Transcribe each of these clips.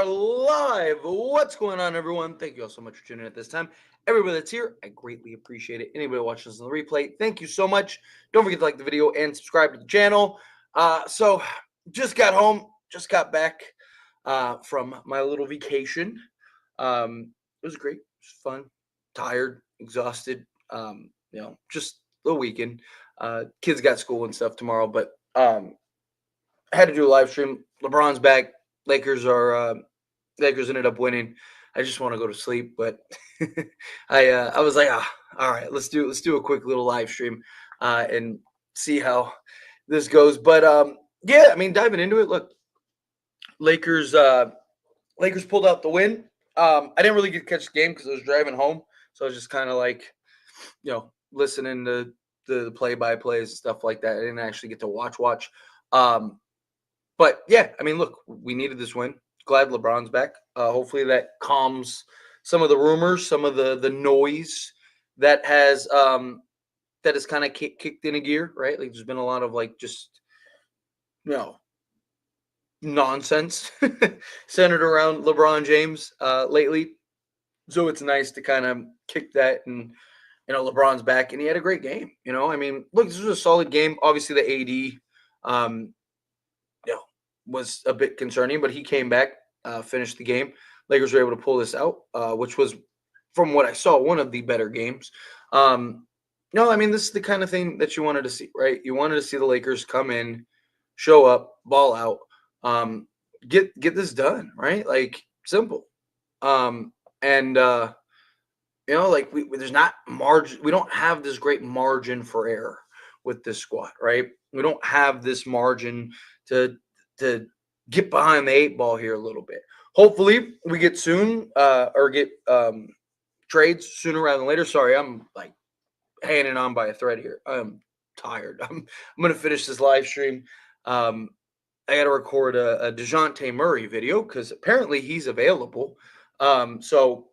live. What's going on, everyone? Thank you all so much for tuning in at this time. Everybody that's here, I greatly appreciate it. Anybody watching this on the replay, thank you so much. Don't forget to like the video and subscribe to the channel. So just got home, just got back from my little vacation. It was great. It was fun. Tired, exhausted. Just the weekend. Kids got school and stuff tomorrow, but I had to do a live stream. LeBron's back. Lakers ended up winning. I just want to go to sleep, but I was like, all right, let's do a quick little live stream and see how this goes. But yeah, I mean, diving into it, look, Lakers Lakers pulled out the win. I didn't really get to catch the game because I was driving home, so I was just kind of like, listening to the play-by-plays and stuff like that. I didn't actually get to watch. But yeah, I mean, look, we needed this win. Glad LeBron's back. Hopefully that calms some of the rumors, some of the noise that has kind of kicked in a gear, right? Like there's been a lot of like just nonsense centered around LeBron James lately. So it's nice to kind of kick that, and LeBron's back and he had a great game. I mean, look, this was a solid game. Obviously the AD was a bit concerning, but he came back, finished the game. Lakers were able to pull this out, which was, from what I saw, one of the better games. No, I mean, this is the kind of thing that you wanted to see, right? You wanted to see the Lakers come in, show up, ball out, get this done, right? Like, simple. Like there's not margin. We don't have this great margin for error with this squad, right? We don't have this margin to get behind the eight ball here a little bit. Hopefully we get soon or get trades sooner rather than later. Sorry, I'm like hanging on by a thread here. I'm tired. I'm going to finish this live stream. I got to record a DeJounte Murray video because apparently he's available. So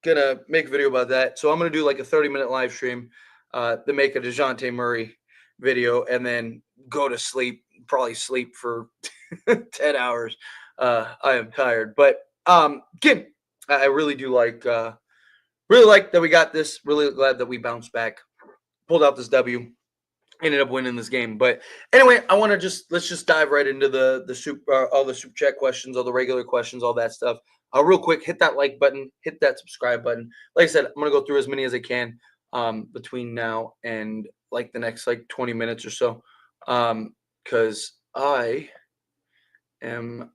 going to make a video about that. So I'm going to do like a 30-minute live stream to make a DeJounte Murray video and then go to sleep. Probably sleep for 10 hours. I am tired, but again, I really do like that we got this. Really glad that we bounced back, pulled out this W, ended up winning this game. But anyway, let's just dive right into all the super chat questions, all the regular questions, all that stuff. Real quick, hit that like button, hit that subscribe button. Like I said, I'm gonna go through as many as I can between now and like the next like 20 minutes or so. Because I am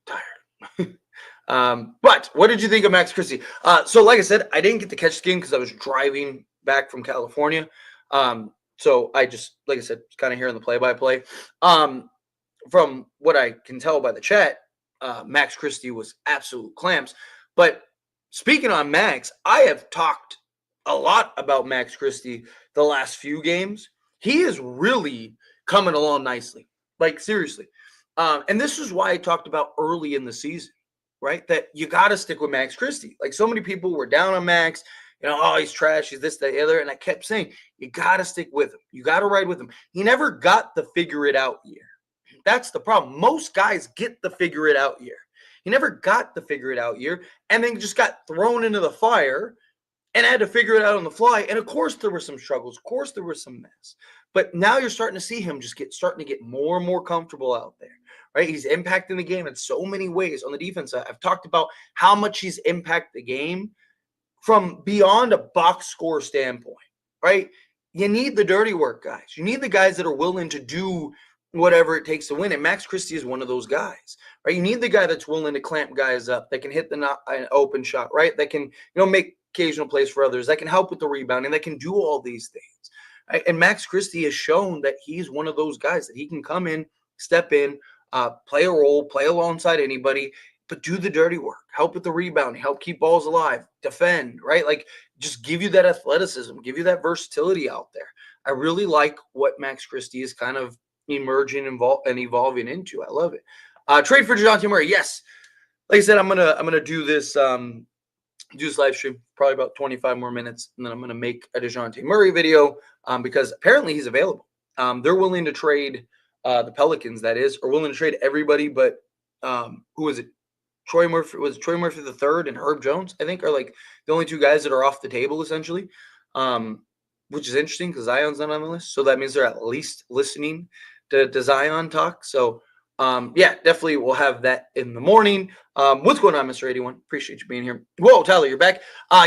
tired. But what did you think of Max Christie? So like I said, I didn't get to catch the game because I was driving back from California. So I just, like I said, kind of hearing the play-by-play. From what I can tell by the chat, Max Christie was absolute clamps. But speaking on Max, I have talked a lot about Max Christie the last few games. He is really coming along nicely, like seriously. And this is why I talked about early in the season, right? That you got to stick with Max Christie. Like so many people were down on Max, oh, he's trash, he's this, that, the other. And I kept saying, you got to stick with him. You got to ride with him. He never got the figure it out year. That's the problem. Most guys get the figure it out year. He never got the figure it out year and then just got thrown into the fire and had to figure it out on the fly. And of course there were some struggles. Of course there was some mess. But now you're starting to see him starting to get more and more comfortable out there, right? He's impacting the game in so many ways on the defense side. I've talked about how much he's impacted the game from beyond a box score standpoint, right? You need the dirty work guys. You need the guys that are willing to do whatever it takes to win. And Max Christie is one of those guys, right? You need the guy that's willing to clamp guys up, that can hit an open shot, right? That can, make occasional plays for others, that can help with the rebounding, that can do all these things. Right? And Max Christie has shown that he's one of those guys that he can come in, step in, play a role, play alongside anybody, but do the dirty work, help with the rebounding, help keep balls alive, defend, right? Like just give you that athleticism, give you that versatility out there. I really like what Max Christie is kind of emerging and evolving into. I love it. Trade for DeJounte Murray. Yes. Like I said, I'm gonna do this live stream probably about 25 more minutes, and then I'm gonna make a DeJounte Murray video because apparently he's available. They're willing to trade the Pelicans, that is, are willing to trade everybody but who was it? Troy Murphy was Troy Murphy the third and Herb Jones, I think, are like the only two guys that are off the table essentially. Which is interesting because Zion's not on the list. So that means they're at least listening to Zion talk. So yeah, definitely we'll have that in the morning. What's going on, Mr. 81? Appreciate you being here. Whoa, Tyler, you're back.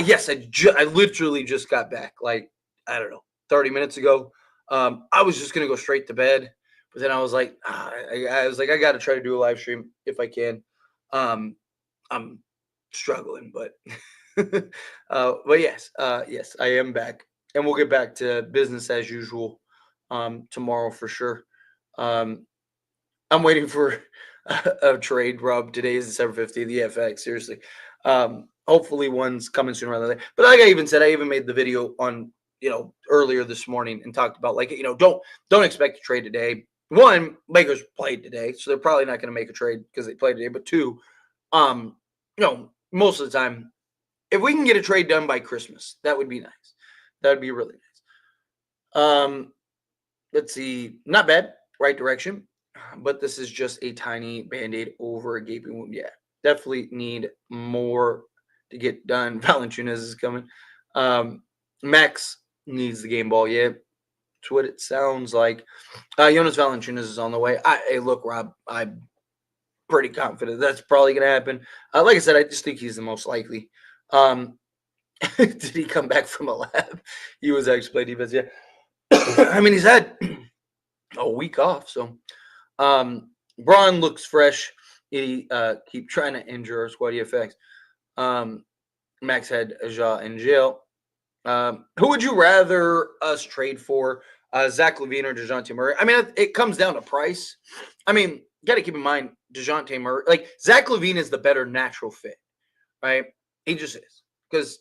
Yes, I literally just got back, like, I don't know, 30 minutes ago. I was just gonna go straight to bed, but then I was like, I was like, I gotta try to do a live stream if I can. I'm struggling, but but yes, I am back, and we'll get back to business as usual tomorrow for sure. I'm waiting for a trade, Rob. Today is the 7:50 of the FX. Seriously, hopefully one's coming sooner rather than later. But like I even said, I even made the video on earlier this morning and talked about like don't expect a trade today. One, Lakers played today, so they're probably not going to make a trade because they played today. But two, most of the time, if we can get a trade done by Christmas, that would be nice. That would be really nice. Let's see, not bad, right direction, but this is just a tiny band-aid over a gaping wound. Yeah, definitely need more to get done. Valanciunas is coming. Max needs the game ball. Yeah, that's what it sounds like. Jonas Valanciunas is on the way. Hey, look, Rob, I'm pretty confident that's probably going to happen. Like I said, I just think he's the most likely. Did he come back from a lab? He was actually playing defense. Yeah, I mean he's had a week off, so Braun looks fresh. He keep trying to injure our squad effects. Max had Ja in jail. Who would you rather us trade for? Zach LaVine or DeJounte Murray? I mean, it comes down to price. I mean, you got to keep in mind DeJounte Murray. Like Zach LaVine is the better natural fit, right? He just is because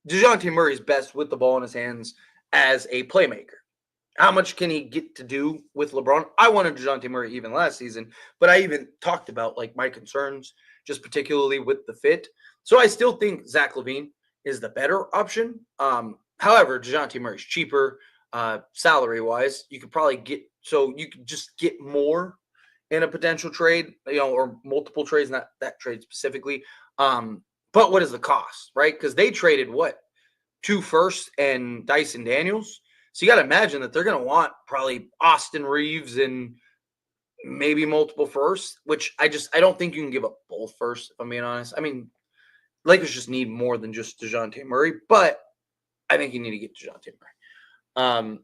DeJounte Murray is best with the ball in his hands as a playmaker. How much can he get to do with LeBron? I wanted DeJounte Murray even last season, but I even talked about like my concerns, just particularly with the fit. So I still think Zach LaVine is the better option. However, DeJounte Murray's cheaper, salary wise. You could probably you could just get more in a potential trade, or multiple trades, not that trade specifically. But what is the cost, right? Because they traded what? 2 firsts and Dyson Daniels. So you got to imagine that they're going to want probably Austin Reaves and maybe multiple firsts, which I don't think you can give up both firsts, if I'm being honest. I mean, Lakers just need more than just DeJounte Murray, but I think you need to get DeJounte Murray.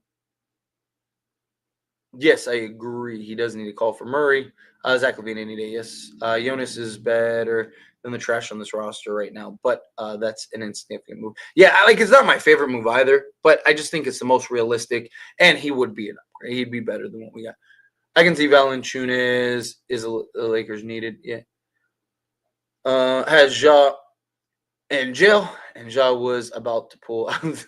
Yes, I agree. He does need to call for Murray. Zach LaVine any day, yes. Jonas is better than the trash on this roster right now, but that's an insignificant move. Yeah, it's not my favorite move either, but I just think it's the most realistic, and he would be an upgrade. He'd be better than what we got. I can see Valanciunas is the Lakers needed. Yeah. Has Ja in jail, and Ja was about to pull out.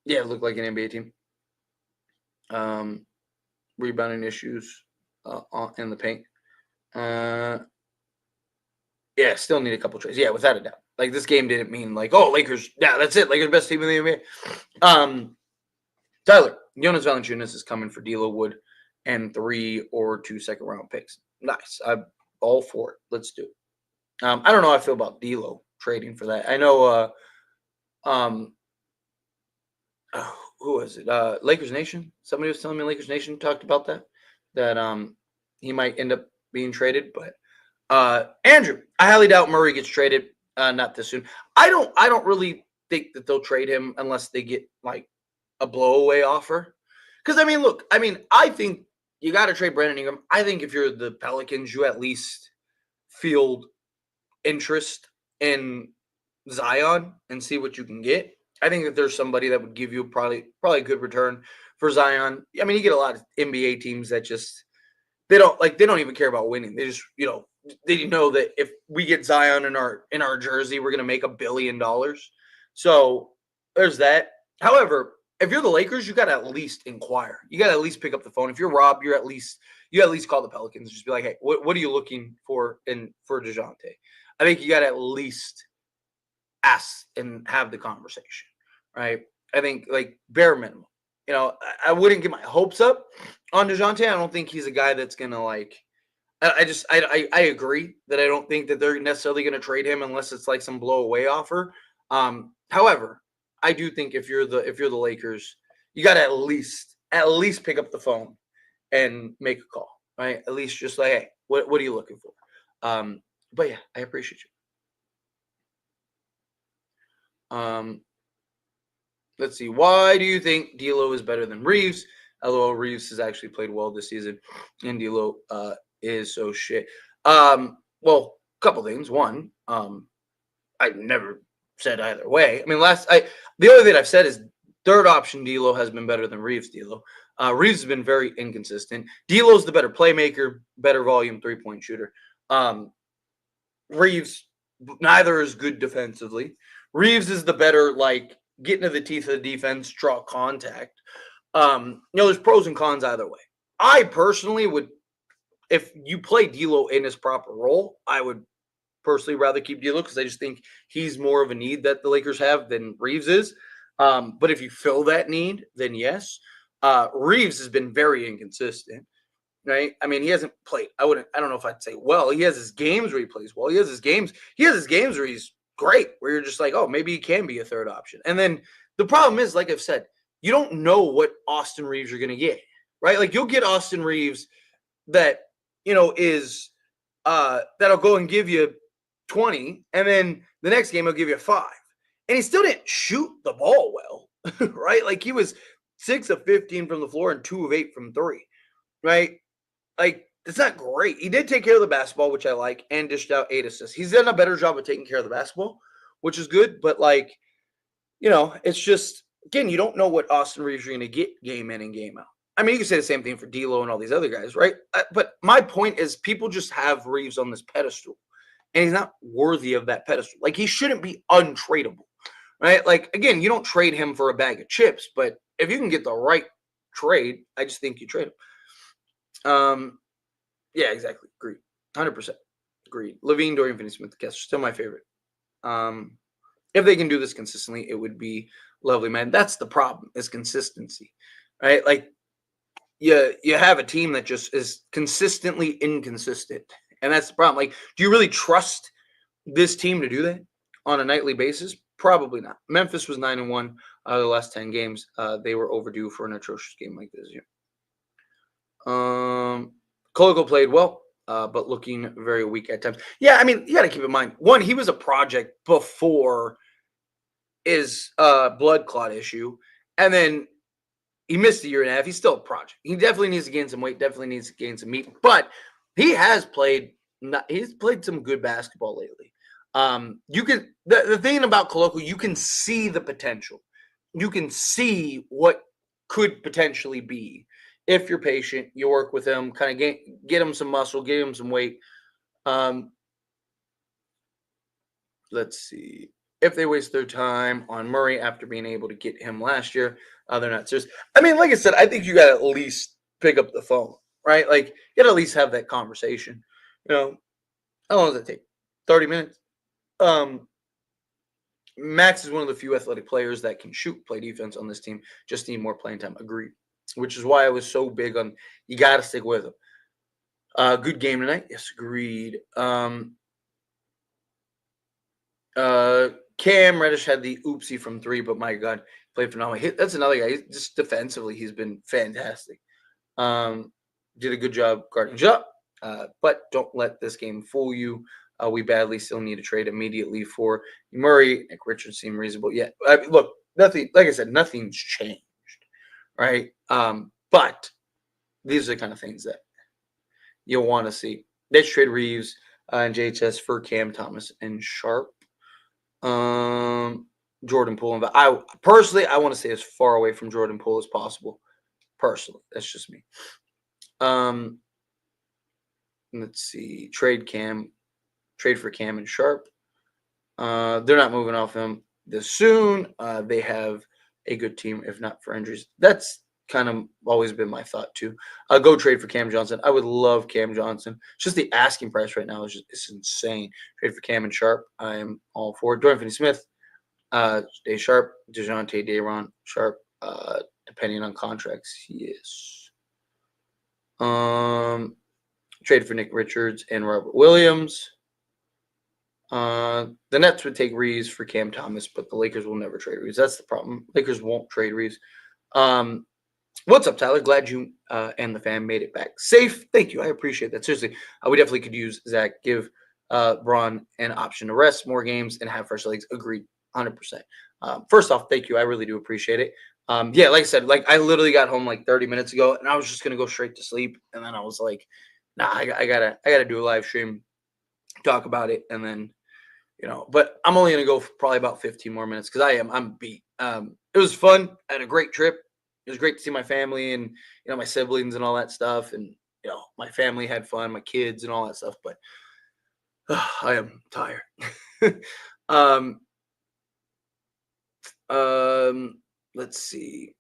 Yeah, it looked like an NBA team. Rebounding issues in the paint. Yeah, still need a couple trades. Yeah, without a doubt. Like this game didn't mean like, oh, Lakers. Yeah, that's it. Lakers best team in the NBA. Tyler, Jonas Valanciunas is coming for D'Lo Wood and 3 or 2 second-round picks. Nice. I'm all for it. Let's do it. I don't know how I feel about D'Lo trading for that. I know. Who was it? Lakers Nation. Somebody was telling me Lakers Nation talked about that he might end up being traded. But Andrew, I highly doubt Murray gets traded. Not this soon. I don't really think that they'll trade him unless they get like a blowaway offer. Because I think you got to trade Brandon Ingram. I think if you're the Pelicans, you at least field interest in Zion and see what you can get. I think that there's somebody that would give you probably a good return for Zion. I mean, you get a lot of NBA teams that just they don't even care about winning. They just they know that if we get Zion in our jersey, we're gonna make $1 billion. So there's that. However, if you're the Lakers, you gotta at least inquire. You gotta at least pick up the phone. If you're Rob, you at least call the Pelicans. Just be like, hey, what are you looking for for DeJounte? I think you gotta at least ask and have the conversation, right? I think like bare minimum. I wouldn't get my hopes up on DeJounte. I don't think he's a guy that's gonna like. I agree that I don't think that they're necessarily going to trade him unless it's like some blow away offer. However, I do think if you're the Lakers, you got to at least pick up the phone and make a call, right? At least just like, hey, what are you looking for? But yeah, I appreciate you. Let's see. Why do you think D'Lo is better than Reaves? LOL, Reaves has actually played well this season, and D'Lo is so shit. Well, a couple things. One, I never said either way. I mean, the only thing I've said is third option D'Lo has been better than Reaves. D'Lo. Reaves has been very inconsistent. D'Lo's the better playmaker, better volume 3-point shooter. Reaves neither is good defensively. Reaves is the better like get into the teeth of the defense, draw contact. There's pros and cons either way. I personally would, if you play D'Lo in his proper role, I would personally rather keep D'Lo because I just think he's more of a need that the Lakers have than Reaves is. But if you fill that need, then yes. Reaves has been very inconsistent, right? I mean, he hasn't played. I don't know if I'd say well. He has his games where he plays well. He has his games where he's great, where you're just like, oh, maybe he can be a third option. And then the problem is, like I've said, you don't know what Austin Reaves you're going to get, right? Like you'll get Austin Reaves that, is that'll go and give you 20, and then the next game he'll give you 5. And he still didn't shoot the ball well, right? Like he was 6 of 15 from the floor and 2 of 8 from 3, right? Like it's not great. He did take care of the basketball, which I like, and dished out 8 assists. He's done a better job of taking care of the basketball, which is good. But like, it's just again, you don't know what Austin Reaves you're going to get game in and game out. I mean, you can say the same thing for D'Lo and all these other guys, right? But my point is, people just have Reaves on this pedestal, and he's not worthy of that pedestal. Like he shouldn't be untradeable, right? Like again, you don't trade him for a bag of chips, but if you can get the right trade, I just think you trade him. Yeah, exactly. Agreed. 100%. Agreed. Levine, Dorian Finney-Smith, the still my favorite. If they can do this consistently, it would be lovely, man. That's the problem, is consistency, right? Like you have a team that just is consistently inconsistent, and that's the problem. Like, do you really trust this team to do that on a nightly basis? Probably not. Memphis was 9-1 out of the last 10 games. They were overdue for an atrocious game like this year. Koloko played well, but looking very weak at times. Yeah, I mean, you got to keep in mind, one, he was a project before his blood clot issue, and then he missed a year and a half. He's still a project. He definitely needs to gain some weight, definitely needs to gain some meat, but he has played some good basketball lately. You can the thing about Koloko, you can see the potential. You can see what could potentially be. If you're patient, you work with him, kind of get him some muscle, get him some weight. Let's see. If they waste their time on Murray after being able to get him last year, they're not serious. I mean, like I said, I think you got to at least pick up the phone, right? Like, you got to at least have that conversation. How long does it take? 30 minutes? Max is one of the few athletic players that can play defense on this team. Just need more playing time. Agreed. Which is why I was so big on you got to stick with him. Good game tonight. Yes, agreed. Cam Reddish had the oopsie from 3, but my God, played phenomenal. That's another guy. Just defensively, he's been fantastic. Did a good job guarding Jupp, but don't let this game fool you. We badly still need to trade immediately for Murray. Nick Richards seemed reasonable. Yeah, look, nothing. Like I said, nothing's changed, right? But these are the kind of things that you'll want to see. They trade Reaves and JHS for Cam Thomas and Sharp. Jordan Poole. But I personally, I want to stay as far away from Jordan Poole as possible. Personally, that's just me. Let's see. Trade for Cam and Sharp. They're not moving off him this soon. They have a good team, if not for injuries. That's kind of always been my thought too. Go trade for Cam Johnson. I would love Cam Johnson. It's just the asking price right now it's insane. Trade for Cam and Sharp. I am all for it. Dorian Finney-Smith. Stay Sharp. DeJounte, Day'Ron, Sharp. depending on contracts. He is. Trade for Nick Richards and Robert Williams. The Nets would take Reaves for Cam Thomas, but the Lakers will never trade Reaves. That's the problem. Lakers won't trade Reaves. What's up, Tyler? Glad you and the fam made it back safe. Thank you. I appreciate that. Seriously, we definitely could use Zach. Give Braun an option to rest more games and have fresh legs. Agreed, 100%. First off, thank you. I really do appreciate it. Yeah, like I said, like I literally got home like 30 minutes ago, and I was just gonna go straight to sleep, and then I was like, nah, I gotta do a live stream, talk about it, and then but I'm only gonna go for probably about 15 more minutes because I'm beat. It was fun. I had a great trip. It was great to see my family and my siblings and all that stuff, and my family had fun, my kids and all that stuff. But I am tired. Let's see.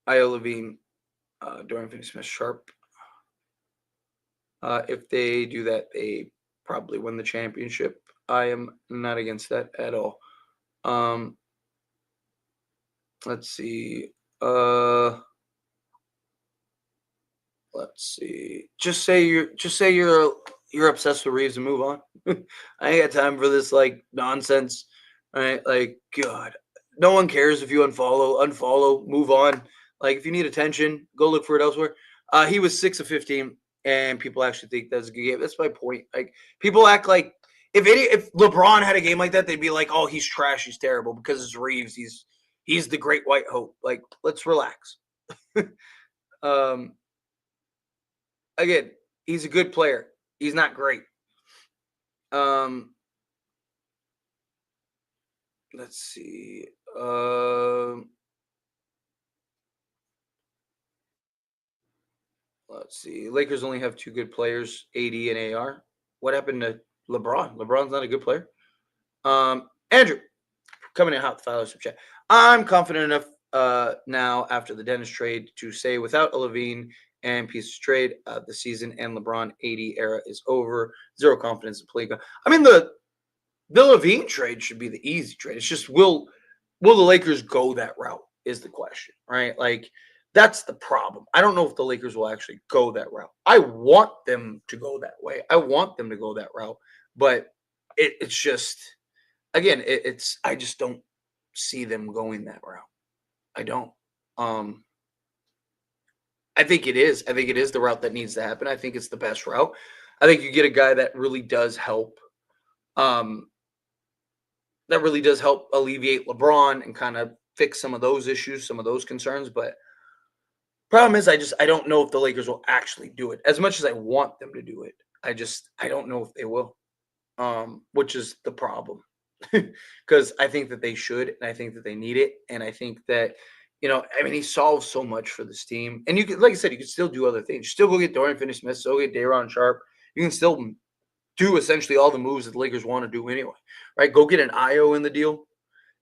Io Levine, Dorian Finney-Smith, Sharp. If they do that, they probably win the championship. I am not against that at all. Let's see. Let's see. Just say you're obsessed with Reaves and move on. I ain't got time for this like nonsense. All right, like God, no one cares if you unfollow, move on. Like if you need attention, go look for it elsewhere. He was 6 of 15, and people actually think that's a good game. That's my point. Like people act like if LeBron had a game like that, they'd be like, "Oh, he's trash, he's terrible," because it's Reaves. He's the great white hope. Like, let's relax. Again, he's a good player. He's not great. Let's see. Let's see. Lakers only have 2 good players, AD and AR. What happened to LeBron? LeBron's not a good player. Andrew, coming in hot with Tyler chat. I'm confident enough now after the Dennis trade to say without a Levine and Pieces trade, the season and LeBron 80 era is over. Zero confidence in Pelinka. I mean, the Levine trade should be the easy trade. It's just will the Lakers go that route is the question, right? Like that's the problem. I don't know if the Lakers will actually go that route. I want them to go that way. I want them to go that route, but it's just again, I just don't see them going that route. I don't. I think it is. I think it is the route that needs to happen. I think it's the best route. I think you get a guy that really does help. That really does help alleviate LeBron and kind of fix some of those issues, some of those concerns. But problem is, I don't know if the Lakers will actually do it. As much as I want them to do it, I don't know if they will. Which is the problem. Because I think that they should, and I think that they need it, and I think that I mean, he solves so much for this team. And you could, like I said, you could still do other things. You still go get Dorian Finney-Smith, still get Day'Ron Sharp. You can still do essentially all the moves that the Lakers want to do anyway, right? Go get an Io in the deal,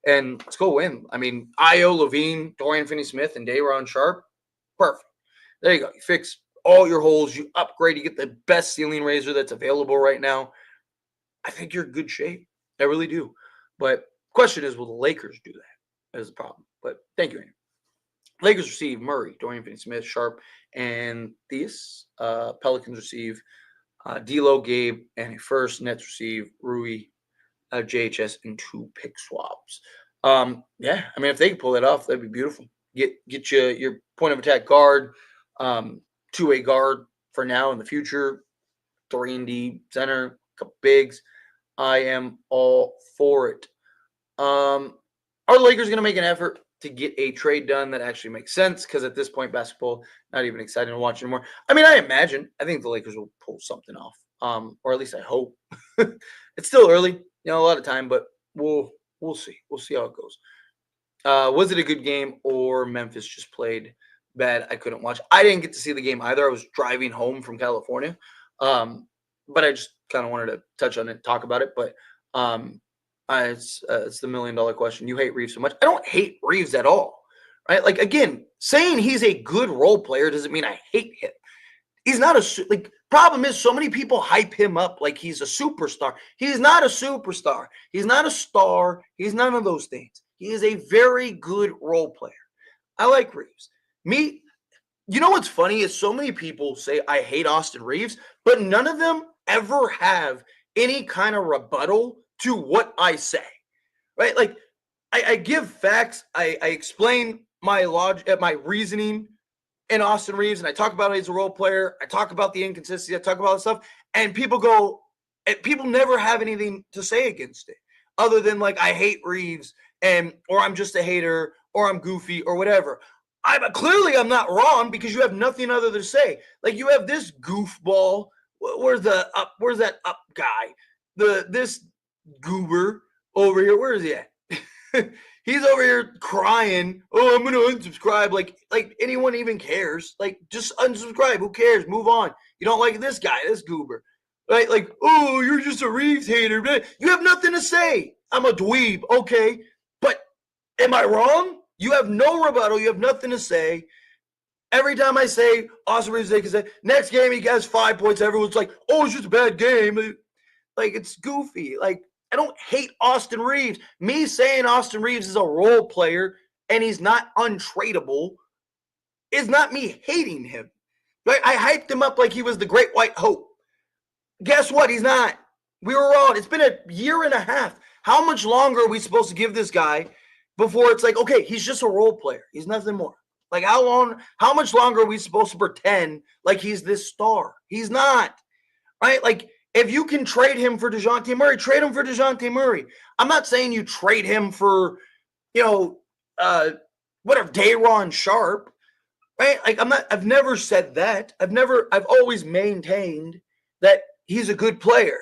and let's go win. I mean, Io, Levine, Dorian Finney-Smith, and Day'Ron Sharp, perfect. There you go. You fix all your holes. You upgrade. You get the best ceiling raiser that's available right now. I think you're in good shape. I really do. But question is, will the Lakers do that? That is the problem. But thank you, Andrew. Lakers receive Murray, Dorian Finney-Smith, Sharp, and Theus. Pelicans receive D'Lo, Gabe, and a first. Nets receive Rui, JHS, and 2 pick swaps. Yeah, I mean, if they can pull that off, that'd be beautiful. Get you your point of attack guard, 2-way guard for now in the future, 3-and-D center, a couple bigs. I am all for it. Are the Lakers going to make an effort to get a trade done that actually makes sense? Because at this point, basketball not even exciting to watch anymore. I mean, I think the Lakers will pull something off, or at least I hope. It's still early, a lot of time, but we'll see. We'll see how it goes. Was it a good game, or Memphis just played bad? I couldn't watch. I didn't get to see the game either. I was driving home from California, but I just kind of wanted to touch on it, talk about it. But it's the $1 million question. You hate Reaves so much. I don't hate Reaves at all, right? Like, again, saying he's a good role player doesn't mean I hate him. He's not problem is so many people hype him up like he's a superstar. He's not a superstar. He's not a star. He's none of those things. He is a very good role player. I like Reaves. Me, you know what's funny is so many people say I hate Austin Reaves, but none of them ever have any kind of rebuttal to what I say, right? Like I give facts, I explain my logic, my reasoning in Austin Reaves, and I talk about it as a role player. I talk about the inconsistency. I talk about the stuff, and people never have anything to say against it, other than like I hate Reaves, and or I'm just a hater, or I'm goofy, or whatever. I'm not wrong because you have nothing other to say. Like you have this goofball. Where's that up guy? This goober over here. Where is he at? He's over here crying. Oh, I'm gonna unsubscribe. Like anyone even cares? Like just unsubscribe. Who cares? Move on. You don't like this guy, this goober, right? Like, oh, you're just a Reeves hater. You have nothing to say. I'm a dweeb, okay, but am I wrong? You have no rebuttal. You have nothing to say. Every time I say Austin Reaves, they can say next game he has 5 points. Everyone's like, oh, it's just a bad game. Like it's goofy. Like I don't hate Austin Reaves. Me saying Austin Reaves is a role player and he's not untradeable is not me hating him. Right? I hyped him up like he was the great white hope. Guess what? He's not. We were wrong. It's been a year and a half. How much longer are we supposed to give this guy before it's like, okay, he's just a role player. He's nothing more. Like how much longer are we supposed to pretend like he's this star? He's not. Right? Like if you can trade him for DeJounte Murray, trade him for DeJounte Murray. I'm not saying you trade him for, you know, whatever, Day'Ron Sharp, right? Like I've never said that. I've always maintained that he's a good player,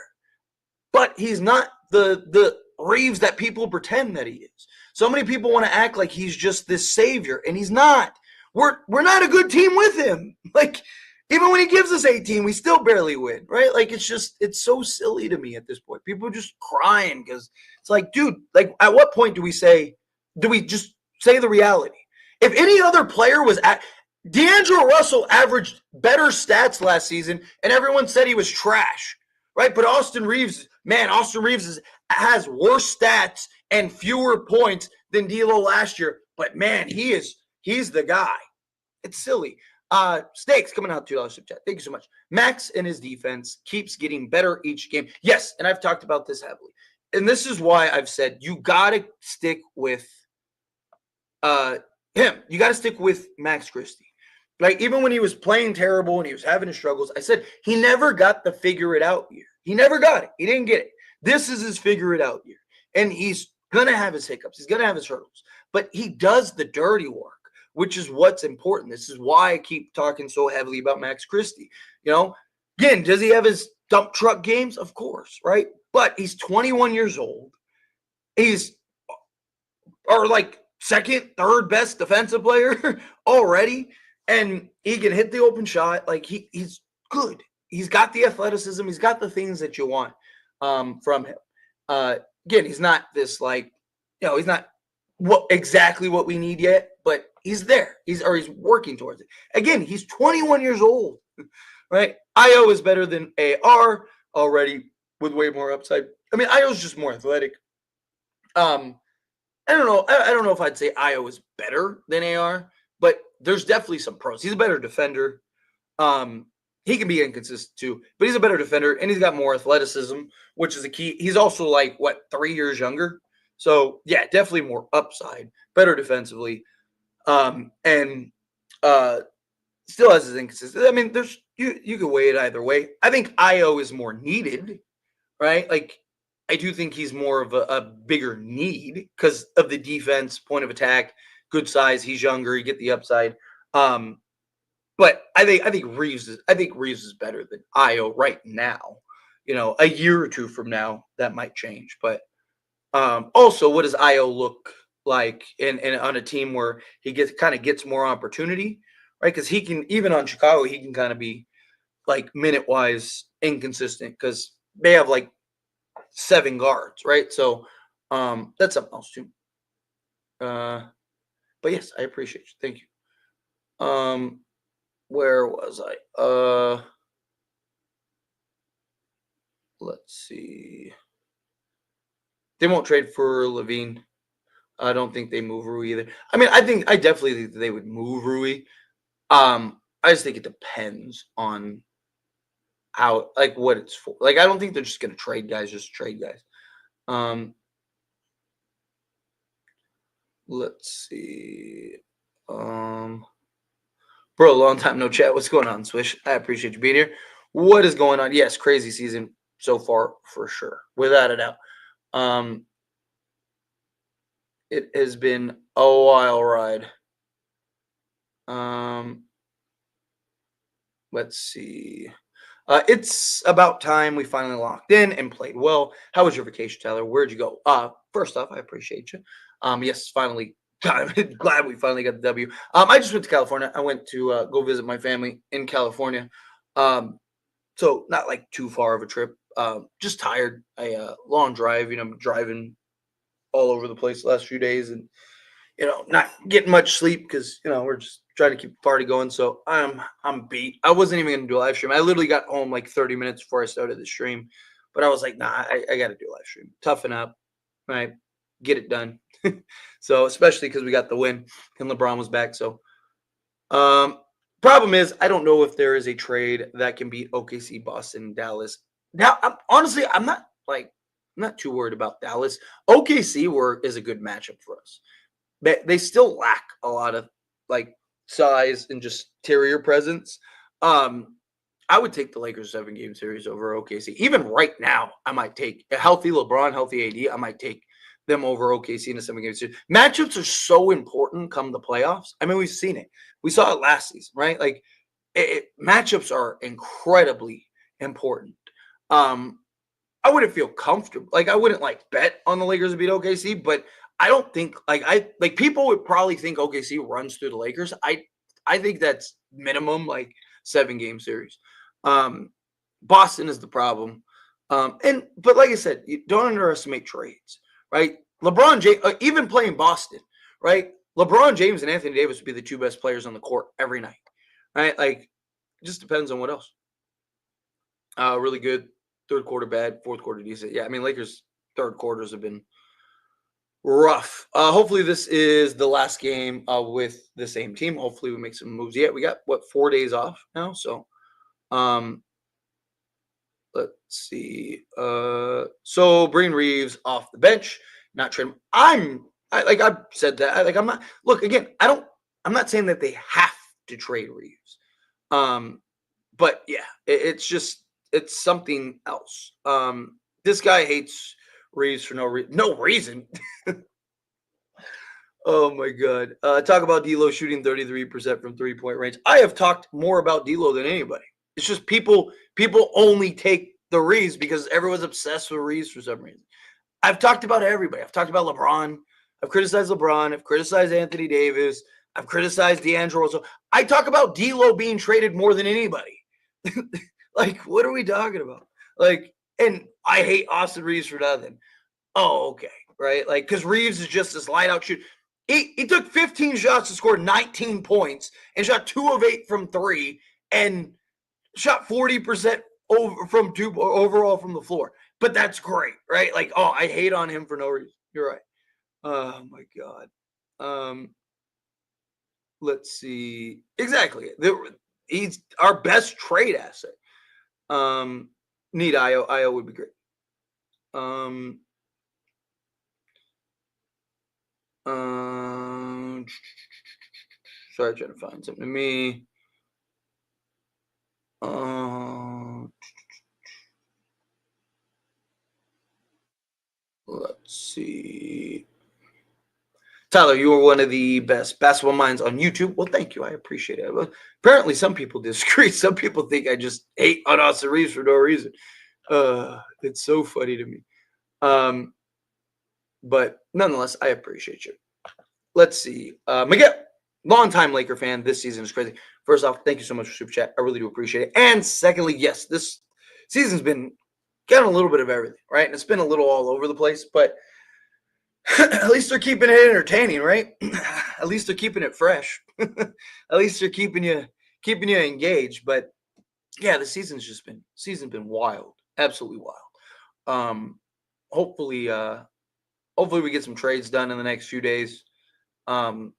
but he's not the Reaves that people pretend that he is. So many people want to act like he's just this savior, and he's not. We're not a good team with him. Like even when he gives us 18, we still barely win, right? Like it's so silly to me at this point. People are just crying because it's like, dude, like at what point do we just say the reality? If any other player was at D'Angelo Russell averaged better stats last season, and everyone said he was trash, right? But Austin Reaves has worse stats and fewer points than D'Lo last year. But man, he's the guy. It's silly. Snakes coming out $2 super chat. Thank you so much. Max and his defense keeps getting better each game. Yes, and I've talked about this heavily. And this is why I've said you gotta stick with him. You gotta stick with Max Christie. Like even when he was playing terrible and he was having his struggles, I said he never got the figure it out year. He never got it. He didn't get it. This is his figure it out year. And he's gonna have his hiccups. He's gonna have his hurdles. But he does the dirty work, which is what's important. This is why I keep talking so heavily about Max Christie. You know, again, does he have his dump truck games? Of course, right? But he's 21 years old. He's like second, third best defensive player already. And he can hit the open shot. Like he's good. He's got the athleticism. He's got the things that you want from him. Again, he's not this like, he's not exactly what we need yet, but he's there. He's working towards it. Again, he's 21 years old, right? Io is better than AR already with way more upside. I mean, Io's just more athletic. I don't know. I don't know if I'd say Io is better than AR, but there's definitely some pros. He's a better defender. He can be inconsistent too, but he's a better defender and he's got more athleticism, which is a key. He's also like 3 years younger. So yeah, definitely more upside, better defensively. And still has his inconsistency. I mean, there's you can weigh it either way. I think Io is more needed, right? Like I do think he's more of a bigger need because of the defense, point of attack, good size. He's younger. You get the upside. But I think Reaves is better than Io right now. A year or two from now that might change. But also, what does Io look like in on a team where he gets more opportunity, right? Because he can, even on Chicago, he can kind of be like minute wise inconsistent because they have like 7 guards, right? So that's something else too. But yes, I appreciate you. Thank you. Where was I? Let's see. They won't trade for Levine. I don't think they move Rui either. I mean, I definitely think they would move Rui. I just think it depends on how, like, what it's for. Like, I don't think they're just gonna trade guys, just trade guys. Um, let's see. Um, Bro, long time no chat. What's going on, Swish? I appreciate you being here. What is going on? Yes, crazy season so far for sure, without a doubt. It has been a wild ride. Let's see. It's about time we finally locked in and played well. How was your vacation, Tyler? Where'd you go? First off, I appreciate you. Yes, finally. Glad we finally got the W. I just went to California. I went to go visit my family in California. So not like too far of a trip. Just tired. Long drive. I'm driving all over the place the last few days, and not getting much sleep because we're just trying to keep the party going. So I'm beat. I wasn't even gonna do a live stream. I literally got home like 30 minutes before I started the stream, but I was like, nah, I got to do a live stream. Toughen up, right? Get it done. So especially because we got the win and LeBron was back. So problem is, I don't know if there is a trade that can beat OKC, Boston, Dallas. Now, honestly, I'm not too worried about Dallas. OKC is a good matchup for us. They still lack a lot of like size and just interior presence. I would take the Lakers 7-game series over OKC. Even right now, I might take a healthy LeBron, healthy AD. I might take them over OKC in a 7-game series. Matchups are so important come the playoffs. I mean, we've seen it. We saw it last season, right? Like matchups are incredibly important. I wouldn't feel comfortable. Like I wouldn't bet on the Lakers to beat OKC, but I don't think people would probably think OKC runs through the Lakers. I think that's minimum 7-game series. Boston is the problem. But like I said, you don't underestimate trades, right? LeBron James, even playing Boston, right? LeBron James and Anthony Davis would be the two best players on the court every night, right? Like, it just depends on what else. Really good. Third quarter bad. Fourth quarter decent. Yeah, I mean, Lakers' third quarters have been rough. Hopefully this is the last game with the same team. Hopefully we make some moves. Yeah, we got 4 days off now. So let's see. So bring Reaves off the bench, not trade him. I've said that. I'm not look again, I'm not saying that they have to trade Reaves. But yeah, it's something else. This guy hates Reaves for no reason. Oh my God. Talk about D'Lo shooting 33% from 3-point range. I have talked more about D'Lo than anybody. It's just people only take the Reaves because everyone's obsessed with Reaves for some reason. I've talked about everybody. I've talked about LeBron. I've criticized LeBron. I've criticized Anthony Davis. I've criticized D'Angelo. So I talk about D'Lo being traded more than anybody. Like, what are we talking about? Like, and I hate Austin Reaves for nothing. Oh, okay. Right? Like, because Reaves is just this light out shoot. He took 15 shots to score 19 points and shot 2 of 8 from 3 and shot 40% overall from the floor. But that's great, right? Like, oh, I hate on him for no reason. You're right. Oh my God. Let's see. Exactly. He's our best trade asset. Need IO. IO would be great. Sorry, trying to find something to me. Let's see. Tyler, you are one of the best basketball minds on YouTube. Well, thank you. I appreciate it. Well, apparently, some people disagree. Some people think I just hate on Austin Reaves for no reason. It's so funny to me. But nonetheless, I appreciate you. Let's see. Miguel, longtime Laker fan. This season is crazy. First off, thank you so much for Super Chat. I really do appreciate it. And secondly, yes, this season's been getting a little bit of everything, right? And it's been a little all over the place, but at least they're keeping it entertaining, right? At least they're keeping it fresh. At least they're keeping you engaged. But yeah, the season's been wild, absolutely wild. Hopefully hopefully we get some trades done in the next few days. You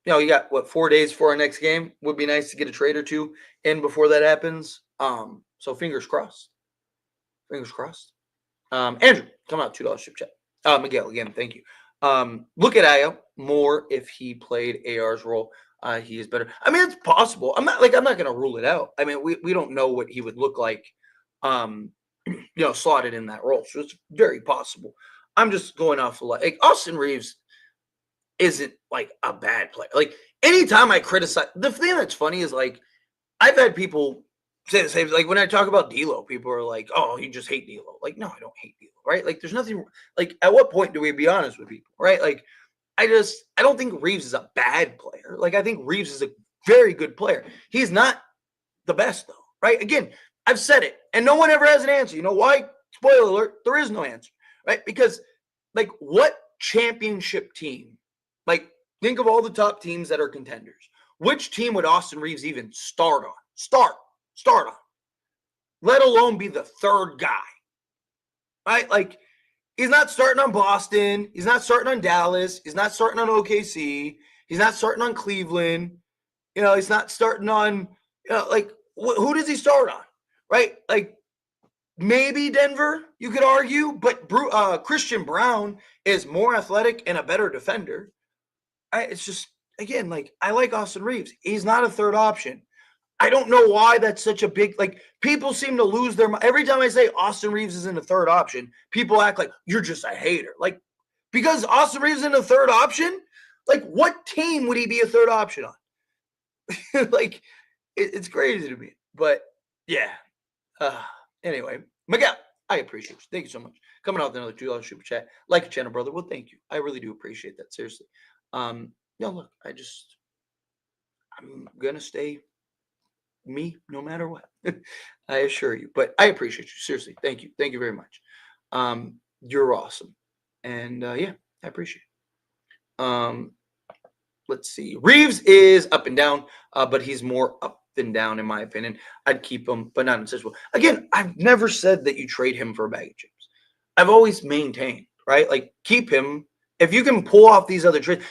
got 4 days for our next game. Would be nice to get a trade or two in before that happens. So fingers crossed. Fingers crossed. Andrew, come out, $2 super chat. Miguel, again, thank you. Look at Aya more if he played AR's role. He is better. I mean, it's possible. I'm not going to rule it out. I mean, we don't know what he would look like, slotted in that role. So it's very possible. I'm just going off of like Austin Reaves isn't like a bad player. Like anytime I criticize, the thing that's funny is like I've had people say like when I talk about D'Lo, people are like, "Oh, you just hate D'Lo." Like, no, I don't hate D'Lo, right? Like, there's nothing. Like, at what point do we be honest with people, right? Like, I don't think Reaves is a bad player. Like, I think Reaves is a very good player. He's not the best though, right? Again, I've said it, and no one ever has an answer. You know why? Spoiler alert: there is no answer, right? Because like, what championship team? Like, think of all the top teams that are contenders. Which team would Austin Reaves even start on? Start on. Let alone be the third guy. Right? Like, he's not starting on Boston. He's not starting on Dallas. He's not starting on OKC. He's not starting on Cleveland. He's not starting on, who does he start on? Right? Like, maybe Denver, you could argue, but Christian Brown is more athletic and a better defender. It's just, again, like, I like Austin Reaves. He's not a third option. I don't know why that's such a big, like, people seem to lose their mind. Every time I say Austin Reaves isn't a third option, people act like you're just a hater. Like, because Austin Reaves isn't a third option, like, what team would he be a third option on? Like, it's crazy to me. But, yeah. Anyway, Miguel, I appreciate you. Thank you so much. Coming out with another $2 super chat. Like your channel, brother. Well, thank you. I really do appreciate that. Seriously. Look, I'm going to stay me no matter what. I assure you. But I appreciate you. Seriously. Thank you. Thank you very much. You're awesome. And yeah, I appreciate it. Let's see. Reaves is up and down, but he's more up than down, in my opinion. I'd keep him, but not in such a way. Again, I've never said that you trade him for a bag of chips. I've always maintained, right? Like, keep him. If you can pull off these other trades,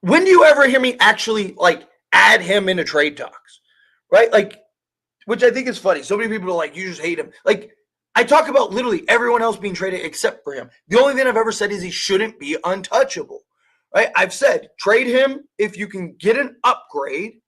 when do you ever hear me actually like add him into trade talks? Right? Like, which I think is funny. So many people are like, you just hate him. Like, I talk about literally everyone else being traded except for him. The only thing I've ever said is he shouldn't be untouchable. Right? I've said trade him if you can get an upgrade,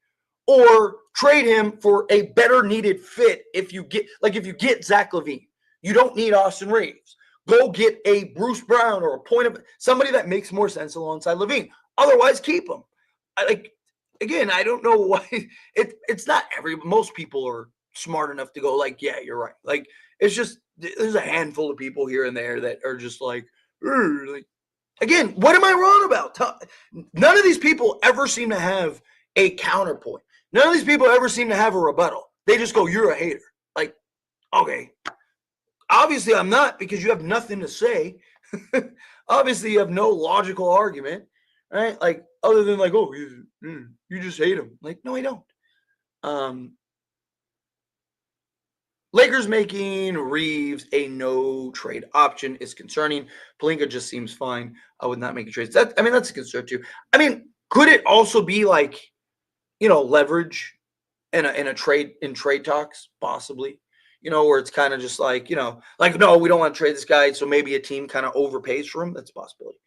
or trade him for a better needed fit. If you get Zach LaVine, you don't need Austin Reaves. Go get a Bruce Brown or a point of somebody that makes more sense alongside LaVine. Otherwise, keep him. Again, I don't know why it's not most people are smart enough to go like, yeah, you're right. Like, it's just there's a handful of people here and there that are just like, again, what am I wrong about? None of these people ever seem to have a counterpoint. None of these people ever seem to have a rebuttal. They just go, you're a hater. Like, okay. Obviously, I'm not, because you have nothing to say. Obviously, you have no logical argument, right? Like, other than like, oh, you just hate him. Like, no, I don't. Lakers making Reaves a no trade option is concerning. Pelinka just seems fine. I would not make a trade. That's a concern too. I mean, could it also be like, leverage in a trade talks, possibly? Where it's kind of just like, like, no, we don't want to trade this guy, so maybe a team kind of overpays for him. That's a possibility.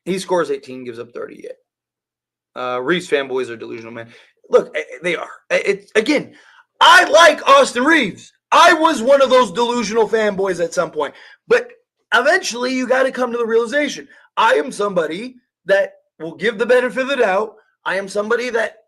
He scores 18, gives up 38. Reaves fanboys are delusional, man. Look, they are. It's again, I like Austin Reaves. I was one of those delusional fanboys at some point, but eventually you got to come to the realization. I am somebody that will give the benefit of the doubt. I am somebody that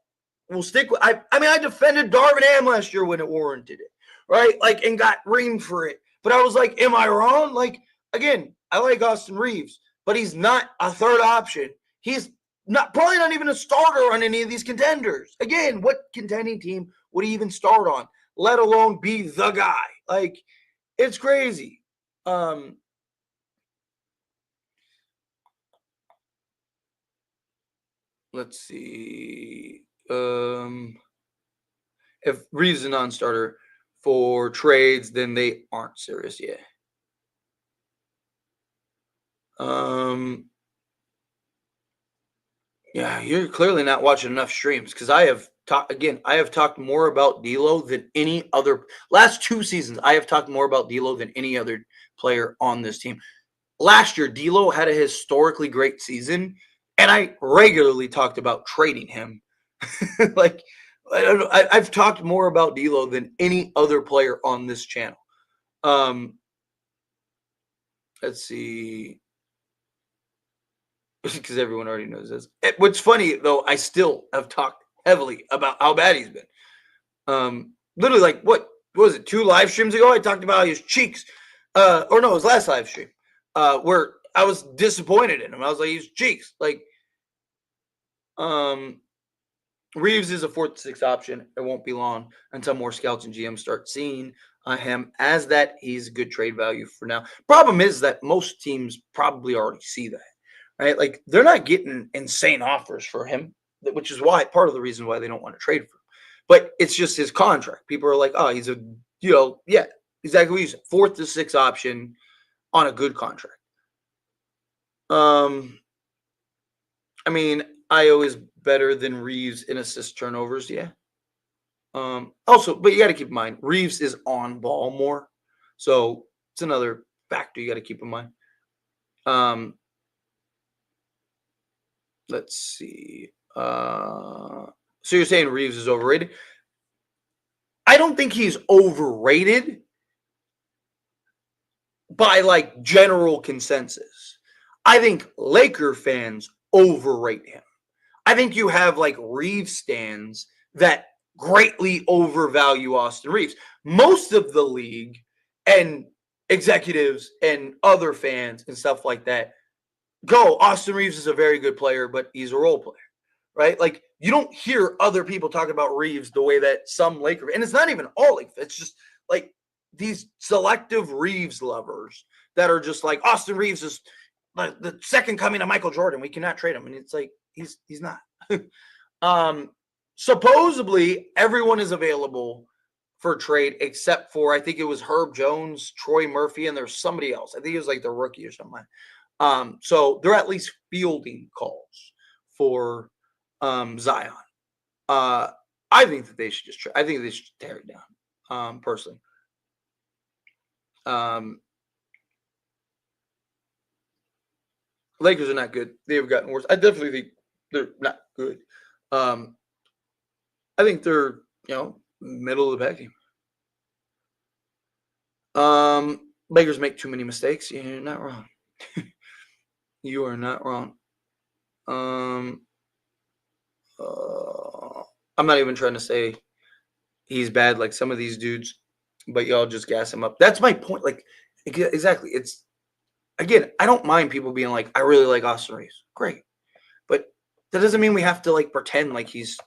will stick with. I defended Darvin Ham last year when it warranted it, right? Like, and got reamed for it. But I was like, am I wrong? Like, again, I like Austin Reaves, but he's not a third option. He's probably not even a starter on any of these contenders. Again, what contending team would he even start on, let alone be the guy? Like, it's crazy. Let's see. If Reaves is a non-starter for trades, then they aren't serious yet. Yeah, you're clearly not watching enough streams because I have talked again. I have talked more about D'Lo than any other last 2 seasons. I have talked more about D'Lo than any other player on this team. Last year, D'Lo had a historically great season, and I regularly talked about trading him. Like I don't know, I've talked more about D'Lo than any other player on this channel. Um, let's see, because everyone already knows this. What's funny though, I still have talked heavily about how bad he's been. Literally, like what was it? 2 live streams ago, I talked about his cheeks. Or no, it was last live stream. Where I was disappointed in him. I was like, his cheeks. Like, um, Reaves is a 4th, 6th option. It won't be long until more scouts and GMs start seeing him as that. He's a good trade value for now. Problem is that most teams probably already see that, right? Like they're not getting insane offers for him, which is why part of the reason why they don't want to trade for him. But it's just his contract. People are like, oh, he's a, yeah, exactly what you said. 4th to 6th option on a good contract. I mean, Io is better than Reaves in assist turnovers, yeah. Also, but you got to keep in mind, Reaves is on ball more, so it's another factor you got to keep in mind. Let's see. So you're saying Reaves is overrated? I don't think he's overrated by like general consensus. I think Laker fans overrate him. I think you have like Reeves stands that greatly overvalue Austin Reaves. Most of the league and executives and other fans and stuff like that go, Austin Reaves is a very good player, but he's a role player, right? Like you don't hear other people talk about Reaves the way that some Laker, and it's not even all like it's just like these selective Reaves lovers that are just like Austin Reaves is like the second coming of Michael Jordan. We cannot trade him, and it's like he's not. Supposedly everyone is available for trade except for I think it was Herb Jones, Troy Murphy, and there's somebody else. I think it was like the rookie or something. So they're at least fielding calls for Zion. I think that they should just I think they should tear it down. Personally. Lakers are not good. They've gotten worse. I definitely think they're not good. I think they're, middle of the pack team. Lakers make too many mistakes. You're not wrong. You are not wrong. I'm not even trying to say he's bad like some of these dudes, but y'all just gas him up. That's my point. Like, exactly. It's, again, I don't mind people being like, I really like Austin Reaves. Great. But that doesn't mean we have to, like, pretend like he's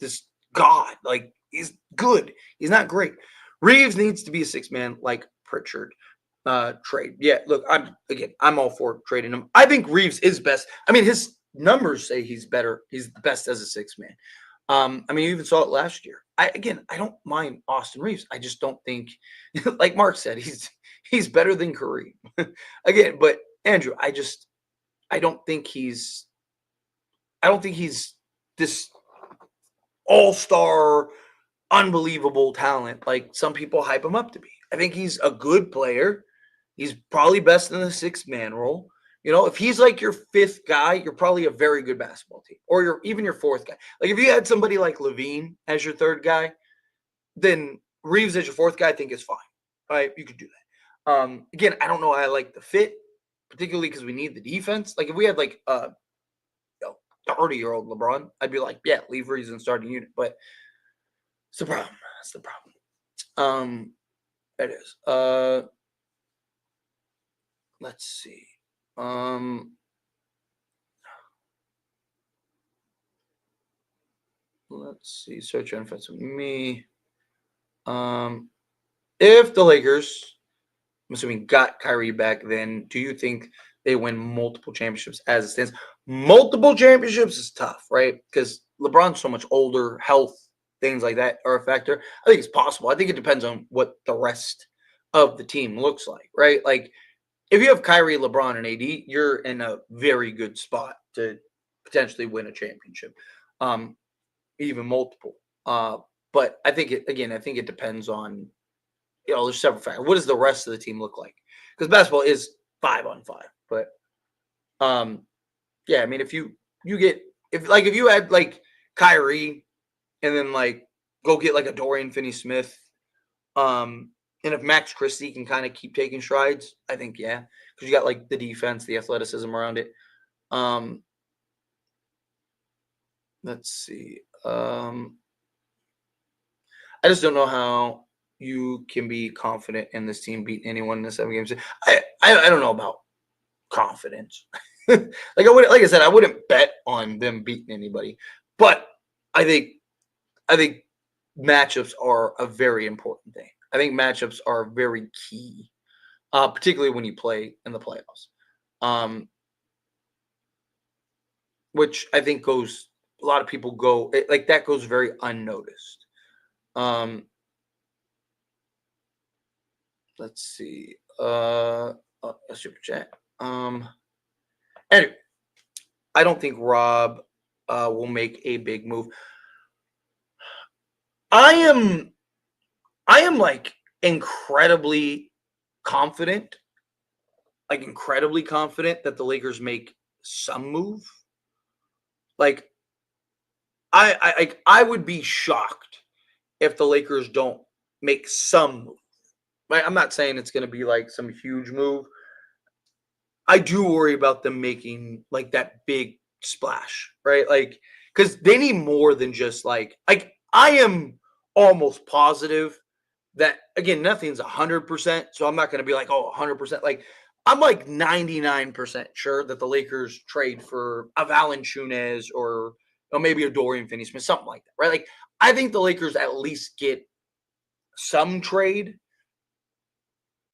this god. Like, he's good. He's not great. Reaves needs to be a 6-man like Pritchard. Trade. Yeah, look, I'm all for trading him. I think Reaves is best. I mean, his numbers say he's better. He's the best as a 6-man. I mean, you even saw it last year. I don't mind Austin Reaves. I just don't think, like Mark said, he's better than Kareem. Again, but Andrew, I don't think he's this all-star, unbelievable talent like some people hype him up to be. I think he's a good player. He's probably best in the 6-man role. If he's like your 5th guy, you're probably a very good basketball team, or even your 4th guy. Like if you had somebody like Levine as your 3rd guy, then Reaves as your 4th guy, I think is fine. Right? You could do that. Again, I don't know how I like the fit, particularly because we need the defense. Like if we had like 30-year-old LeBron, I'd be like, yeah, leave Reaves in starting unit. But it's the problem. That's the problem. It is. Let's see. Let's see. Search on offensive me. If the Lakers, I'm assuming, got Kyrie back, then do you think they win multiple championships as it stands? Multiple championships is tough, right? Because LeBron's so much older, health, things like that are a factor. I think it's possible. I think it depends on what the rest of the team looks like, right? Like if you have Kyrie, LeBron, and AD, you're in a very good spot to potentially win a championship, even multiple. But I think I think it depends on, there's several factors. What does the rest of the team look like? Because basketball is 5-on-5, but yeah, I mean, if you get if you had like Kyrie and then like go get like a Dorian Finney-Smith, and if Max Christie can kind of keep taking strides, I think yeah, because you got like the defense, the athleticism around it. Let's see. I just don't know how you can be confident in this team beating anyone in the 7 games. I don't know about confidence. Like I said, I wouldn't bet on them beating anybody, but I think matchups are a very important thing. I think matchups are very key, particularly when you play in the playoffs, which I think goes a lot of people go like that goes very unnoticed. Let's see. A super chat. Anyway, I don't think Rob will make a big move. I am like incredibly confident that the Lakers make some move. Like I would be shocked if the Lakers don't make some move. Right? I'm not saying it's going to be like some huge move. I do worry about them making like that big splash, right? Like because they need more than just like I am almost positive that again nothing's 100%, so I'm not going to be like 100%. Like I'm like 99% sure that the Lakers trade for a Valanciunas or maybe a Dorian Finney-Smith, something like that, right? Like I think the Lakers at least get some trade.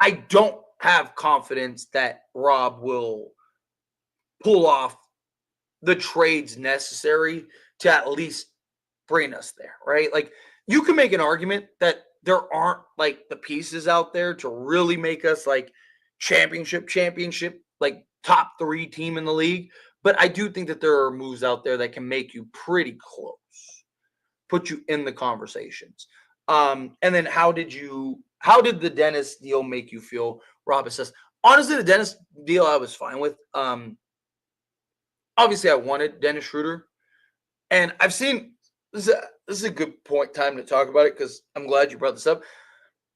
I don't have confidence that Rob will pull off the trades necessary to at least bring us there, right? Like you can make an argument that there aren't like the pieces out there to really make us like championship, like top 3 team in the league. But I do think that there are moves out there that can make you pretty close, put you in the conversations. And then how did the Dennis deal make you feel? Rob says, honestly, the Dennis deal I was fine with. Obviously I wanted Dennis Schroeder, and I've seen this is a good time to talk about it because I'm glad you brought this up.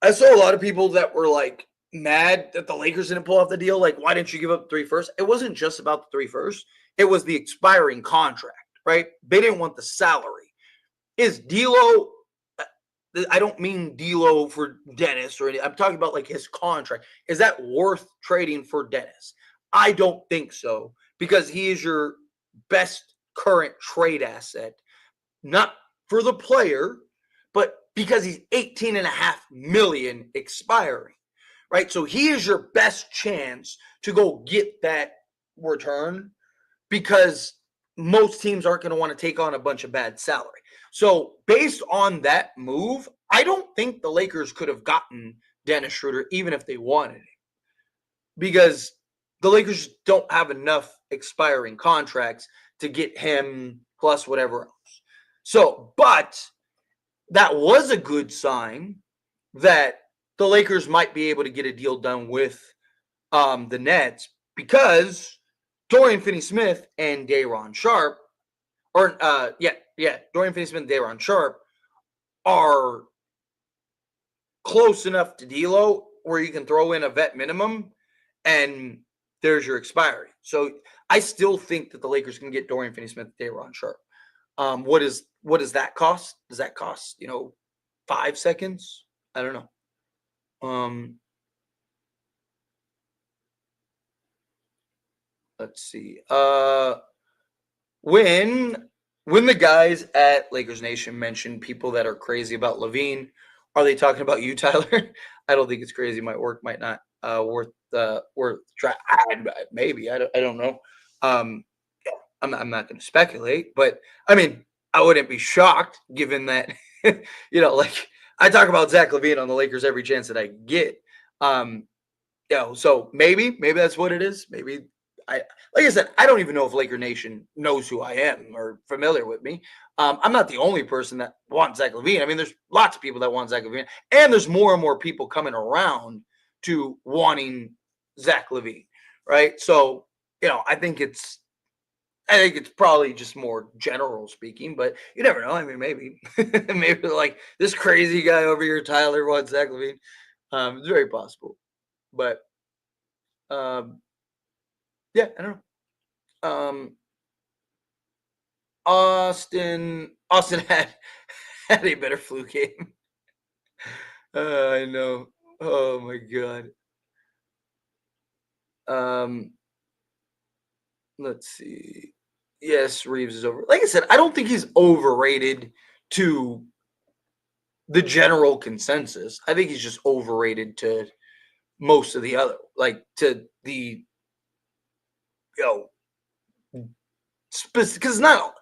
I saw a lot of people that were like mad that the Lakers didn't pull off the deal. Like, why didn't you give up 3 firsts? It wasn't just about the 3 firsts. It was the expiring contract, right? They didn't want the salary. Is D'Lo? I don't mean D'Lo for Dennis or anything. I'm talking about like his contract. Is that worth trading for Dennis? I don't think so because he is your best current trade asset, not for the player, but because he's 18.5 million expiring, right? So he is your best chance to go get that return because most teams aren't going to want to take on a bunch of bad salary. So based on that move, I don't think the Lakers could have gotten Dennis Schroeder even if they wanted him because the Lakers don't have enough expiring contracts to get him plus whatever else. So, but that was a good sign that the Lakers might be able to get a deal done with the Nets because Dorian Finney-Smith and Day'Ron Sharpe, Dorian Finney-Smith and Day'Ron Sharpe are close enough to D'Lo where you can throw in a vet minimum and there's your expiry. So I still think that the Lakers can get Dorian Finney-Smith and Day'Ron Sharpe. What does that cost? Does that cost, 5 seconds? I don't know. Let's see. When the guys at Lakers Nation mention people that are crazy about Levine, are they talking about you, Tyler? I don't think it's crazy. Might work, might not. Worth try. Maybe I don't know. I'm not going to speculate, but I mean, I wouldn't be shocked given that like I talk about Zach LaVine on the Lakers every chance that I get. so maybe that's what it is. Maybe like I said, I don't even know if Laker Nation knows who I am or familiar with me. I'm not the only person that wants Zach LaVine. I mean, there's lots of people that want Zach LaVine, and there's more and more people coming around to wanting Zach LaVine, right? So, I think it's probably just more general speaking, but you never know. I mean, maybe maybe like this crazy guy over here, Tyler, wants Zach LaVine. It's very possible, but yeah, I don't know. Austin had a better flu game. I know. Oh my god. Let's see. Yes, Reaves is over. Like I said, I don't think he's overrated to the general consensus. I think he's just overrated to most of the other, like to the because it's not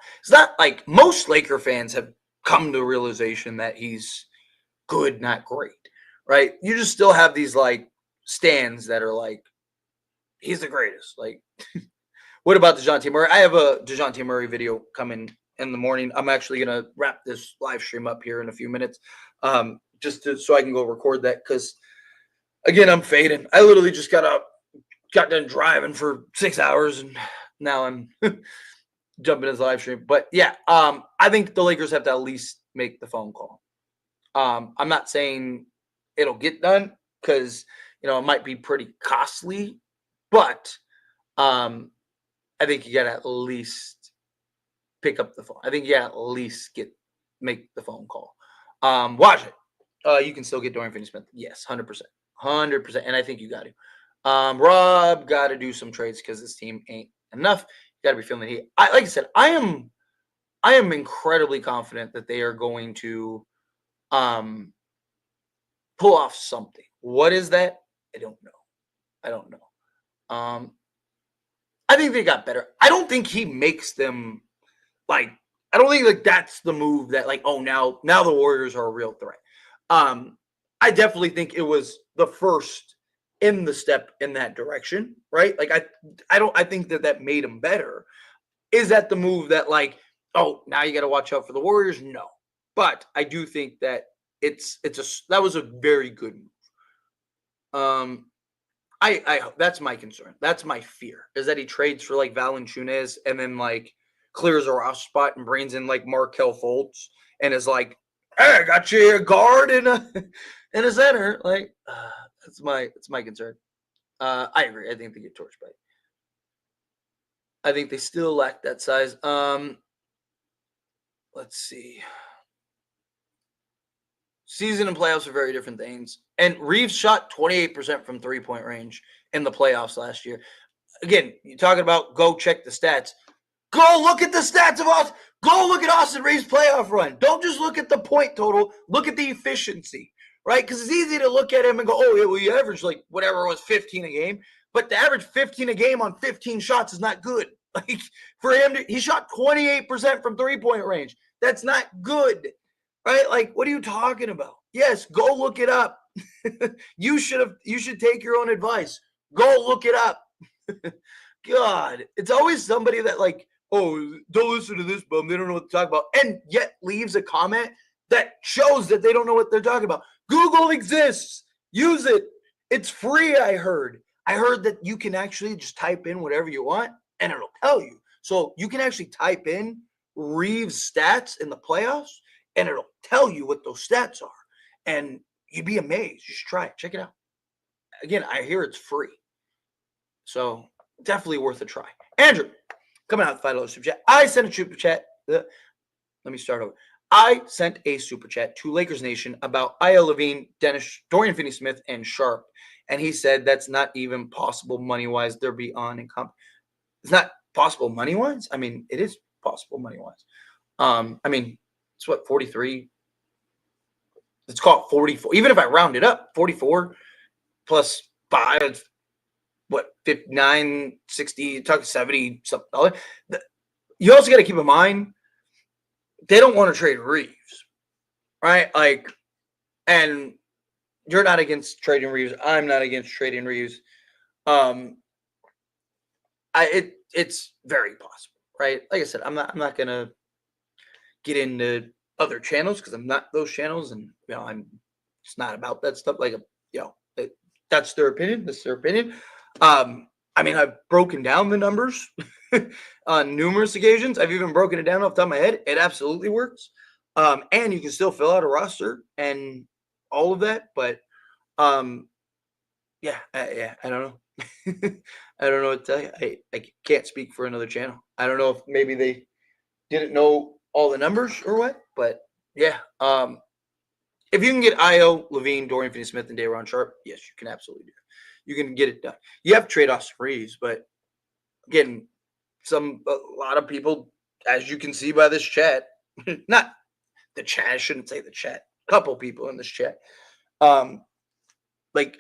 like most Laker fans have come to the realization that he's good, not great, right? You just still have these like stands that are like he's the greatest. Like, what about DeJounte Murray? I have a DeJounte Murray video coming in the morning. I'm actually gonna wrap this live stream up here in a few minutes, so I can go record that because again I'm fading. I literally just got done driving for 6 hours and now I'm jumping in his live stream. But yeah, I think the Lakers have to at least make the phone call. I'm not saying it'll get done because it might be pretty costly, but I think you gotta at least pick up the phone. I think you gotta at least make the phone call. Watch it. You can still get Dorian Finney-Smith. Yes, 100%. 100%. And I think you got to. Rob got to do some trades because this team ain't enough. You got to be feeling the heat. Like I said, I am incredibly confident that they are going to pull off something. What is that? I don't know. I think they got better. I don't think he makes them like. I don't think like that's the move that like. Oh, now the Warriors are a real threat. I definitely think it was the first in the step in that direction, right? Like I think that made him better. Is that the move that like, oh, now you got to watch out for the Warriors? No, but I do think that that was a very good move. I that's my concern. That's my fear is that he trades for like Valanciunas and then like clears a roster spot and brings in like Markelle Fultz and is like, hey, I got you a guard and a center. Like that's my concern. I agree. I think they get torched by it. I think they still lack that size. Let's see. Season and playoffs are very different things. And Reaves shot 28% from 3-point range in the playoffs last year. Again, you're talking about go check the stats. Go look at the stats of Austin. Go look at Austin Reaves' playoff run. Don't just look at the point total. Look at the efficiency, right? Because it's easy to look at him and go, oh, yeah, well, you averaged like whatever it was, 15 a game. But to average 15 a game on 15 shots is not good. Like for him, he shot 28% from 3-point range. That's not good, right? Like, what are you talking about? Yes, go look it up. You should take your own advice. Go look it up. God, it's always somebody that like, oh, don't listen to this bum. They don't know what to talk about. And yet leaves a comment that shows that they don't know what they're talking about. Google exists. Use it. It's free, I heard. I heard that you can actually just type in whatever you want and it'll tell you. So you can actually type in Reaves stats in the playoffs and it'll tell you what those stats are. And you'd be amazed. You should try it. Check it out. Again, I hear it's free. So definitely worth a try. Andrew, coming out with $5 super chat. I sent a super chat. Let me start over. I sent a super chat to Lakers Nation about Io Levine, Dorian Finney-Smith, and Sharp. And he said that's not even possible money-wise. They're beyond income. It's not possible money-wise? I mean, it is possible money-wise. I mean, it's what, 43? Let's call it 44. Even if I round it up, 44 plus 5, what, 59, 60, talking 70 something. You also got to keep in mind, they don't want to trade Reaves, right? Like, and you're not against trading Reaves. I'm not against trading Reaves. It's very possible, right? Like I said, I'm not gonna get into other channels because I'm not those channels, and it's not about that stuff. Like that's their opinion. That's their opinion. I've broken down the numbers on numerous occasions. I've even broken it down off the top of my head. It absolutely works. And you can still fill out a roster and all of that. But I don't know. I don't know what to tell you. I can't speak for another channel. I don't know if maybe they didn't know all the numbers or what, but yeah. If you can get Io, Levine, Dorian Finney-Smith, and Day'Ron Sharpe, yes, you can absolutely do it. You can get it done. You have to trade Austin Reaves, but again, a lot of people, as you can see by this chat, not the chat, I shouldn't say the chat, a couple people in this chat,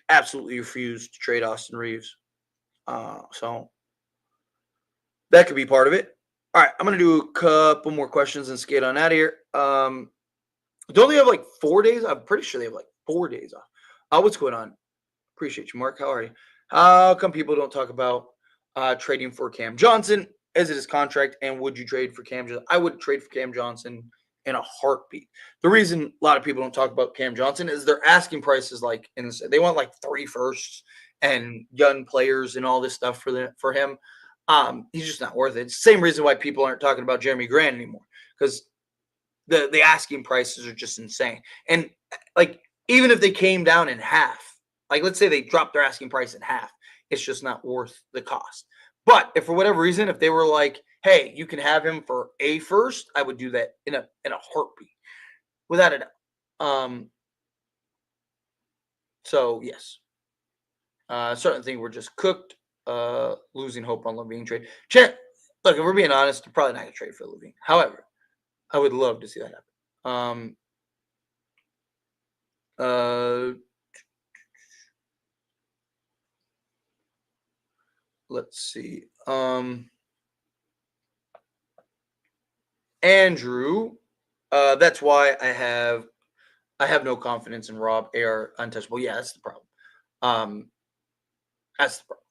absolutely refuse to trade Austin Reaves. So that could be part of it. All right, I'm going to do a couple more questions and skate on out of here. Don't they have 4 days? I'm pretty sure they have 4 days off. What's going on? Appreciate you, Mark. How are you? How come people don't talk about trading for Cam Johnson? Is it his contract? And would you trade for Cam Johnson? I would trade for Cam Johnson in a heartbeat. The reason a lot of people don't talk about Cam Johnson is their asking price is they want 3 firsts and young players and all this stuff for him. He's just not worth it. It's the same reason why people aren't talking about Jeremy Grant anymore, because the asking prices are just insane. And even if they came down in half, let's say they dropped their asking price in half, it's just not worth the cost. But if for whatever reason, if they were like, hey, you can have him for a first, I would do that in a heartbeat, without a doubt. So yes, certain thing we're just cooked. Losing hope on Levine trade. Look, if we're being honest, I'm probably not gonna trade for Levine. However, I would love to see that happen. Let's see. Andrew, that's why I have no confidence in Rob AR untouchable. Yeah, that's the problem. That's the problem.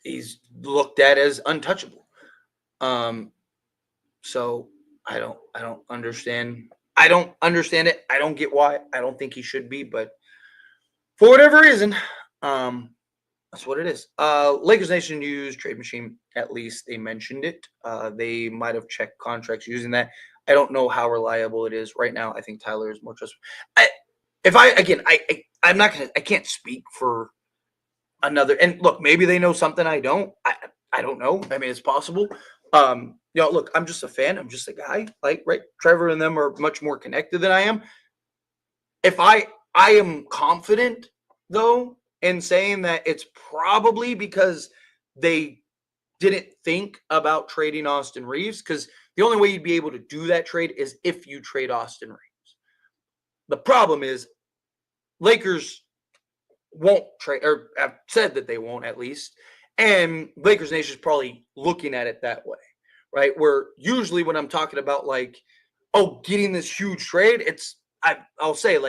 He's looked at as untouchable. So I don't understand. I don't understand it. I don't get why. I don't think he should be, but for whatever reason, that's what it is. Lakers Nation used Trade Machine. At least they mentioned it. They might have checked contracts using that. I don't know how reliable it is right now. I think Tyler is more trustworthy. I'm not gonna. I can't speak for another. And look, maybe they know something I don't. I don't know. I mean, it's possible. Look, I'm just a fan. I'm just a guy. Right, Trevor and them are much more connected than I am. If I am confident though in saying that it's probably because they didn't think about trading Austin Reaves, because the only way you'd be able to do that trade is if you trade Austin Reaves. The problem is Lakers won't trade, or have said that they won't at least, and Lakers Nation is probably looking at it that way, right? Where usually when I'm talking about getting this huge trade, I'll say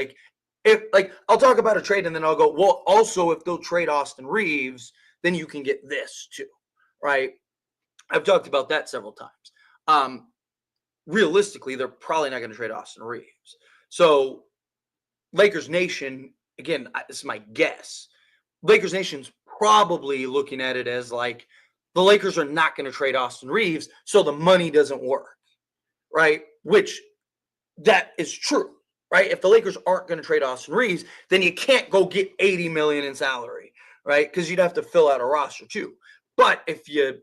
if I'll talk about a trade and then I'll go, well, also if they'll trade Austin Reaves, then you can get this too, right? I've talked about that several times. Realistically, they're probably not going to trade Austin Reaves. So Lakers Nation, again, this is my guess. Lakers Nation's probably looking at it as the Lakers are not going to trade Austin Reaves, so the money doesn't work, right? Which that is true. Right? If the Lakers aren't going to trade Austin Reaves, then you can't go get $80 million in salary, right? Because you'd have to fill out a roster too. But if the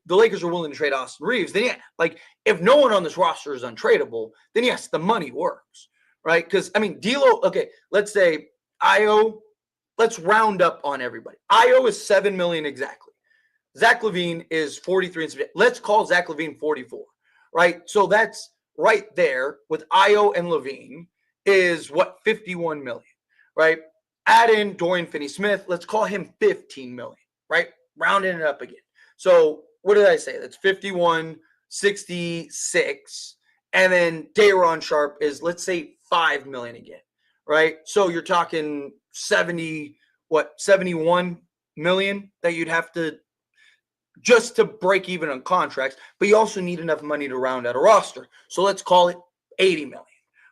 Lakers are willing to trade Austin Reaves, then yeah, if no one on this roster is untradeable, then yes, the money works, right? Because D'Lo. Okay, let's say Io. Let's round up on everybody. Io is $7 million exactly. Zach LaVine is 43 and let's call Zach LaVine 44, right? So that's right there with Io and Levine is what, 51 million, right? Add in Dorian Finney-Smith, let's call him 15 million, right? Rounding it up again. So what did I say? That's 51, 66, and then Dayron Sharp is, let's say, $5 million again, right? So you're talking 71 million that you'd have to just to break even on contracts, but you also need enough money to round out a roster. So let's call it 80 million,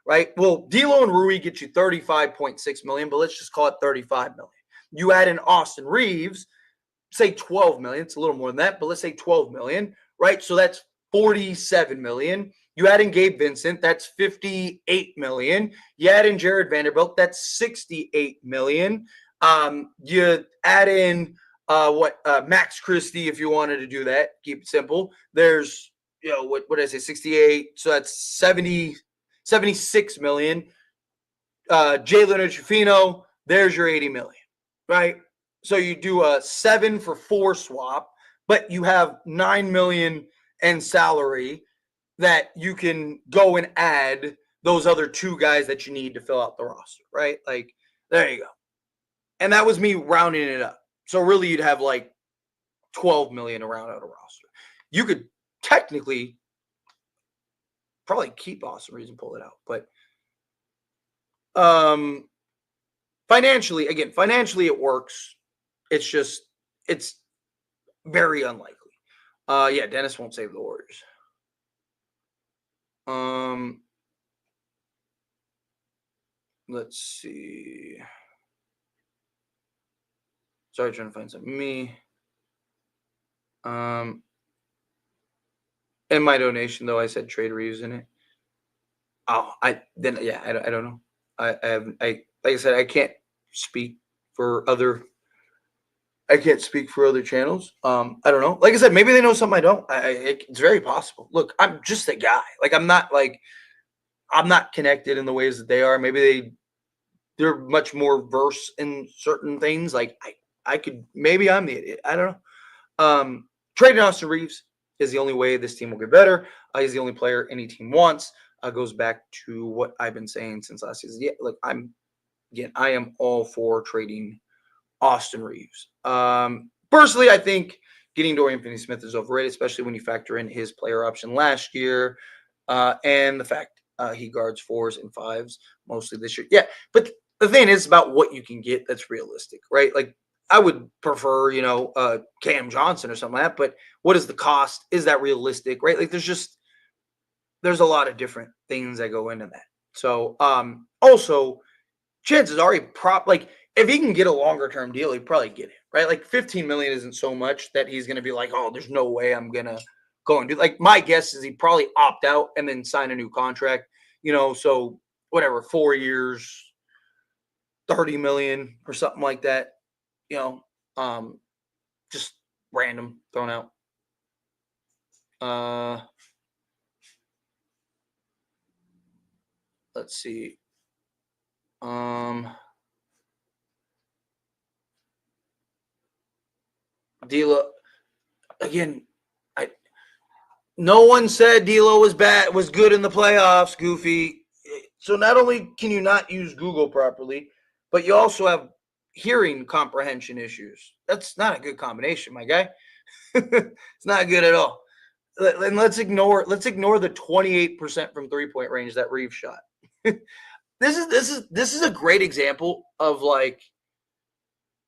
right? Well, D'Lo and Rui get you 35.6 million, but let's just call it 35 million. You add in Austin Reaves, say 12 million. It's a little more than that, but let's say 12 million, right? So that's 47 million. You add in Gabe Vincent, that's 58 million. You add in Jared Vanderbilt, that's 68 million. You add in Max Christie, if you wanted to do that, keep it simple. There's, what did I say, 68, so that's 76 million. Jalen Ochefino, there's your 80 million, right? So you do a 7 for 4 swap, but you have 9 million in salary that you can go and add those other 2 guys that you need to fill out the roster, right? Like, there you go. And that was me rounding it up. So really you'd have like 12 million to round out a roster. You could technically probably keep Austin Reaves and pull it out, but financially it works. It's very unlikely. Yeah, Dennis won't save the Warriors. Let's see. Sorry, trying to find something. In my donation though, I said trade Reaves in it. I don't know. I like I said, I can't speak for other channels. I don't know. Like I said, maybe they know something I don't. It's very possible. Look, I'm just a guy. Like I'm not connected in the ways that they are. Maybe they're much more versed in certain things. Like maybe I'm the idiot. I don't know. Trading Austin Reaves is the only way this team will get better. He's the only player any team wants. Goes back to what I've been saying since last season. Yeah, look, I am all for trading Austin Reaves. Personally, I think getting Dorian Finney-Smith is overrated, especially when you factor in his player option last year and the fact he guards 4s and 5s mostly this year. Yeah, but the thing is about what you can get that's realistic, right? Like I would prefer, Cam Johnson or something like that, but what is the cost? Is that realistic, right? Like there's a lot of different things that go into that. So also chances are if he can get a longer term deal, he'd probably get it, right? Like 15 million isn't so much that he's going to be like, oh, there's no way I'm going to go and do. Like my guess is he'd probably opt out and then sign a new contract, so whatever, 4 years, 30 million or something like that, just random thrown out. Let's see. D'Lo again. No one said D'Lo was good in the playoffs, Goofy. So not only can you not use Google properly, but you also have hearing comprehension issues. That's not a good combination, my guy. It's not good at all. And let's ignore the 28% from 3-point range that Reeves shot. This is a great example of like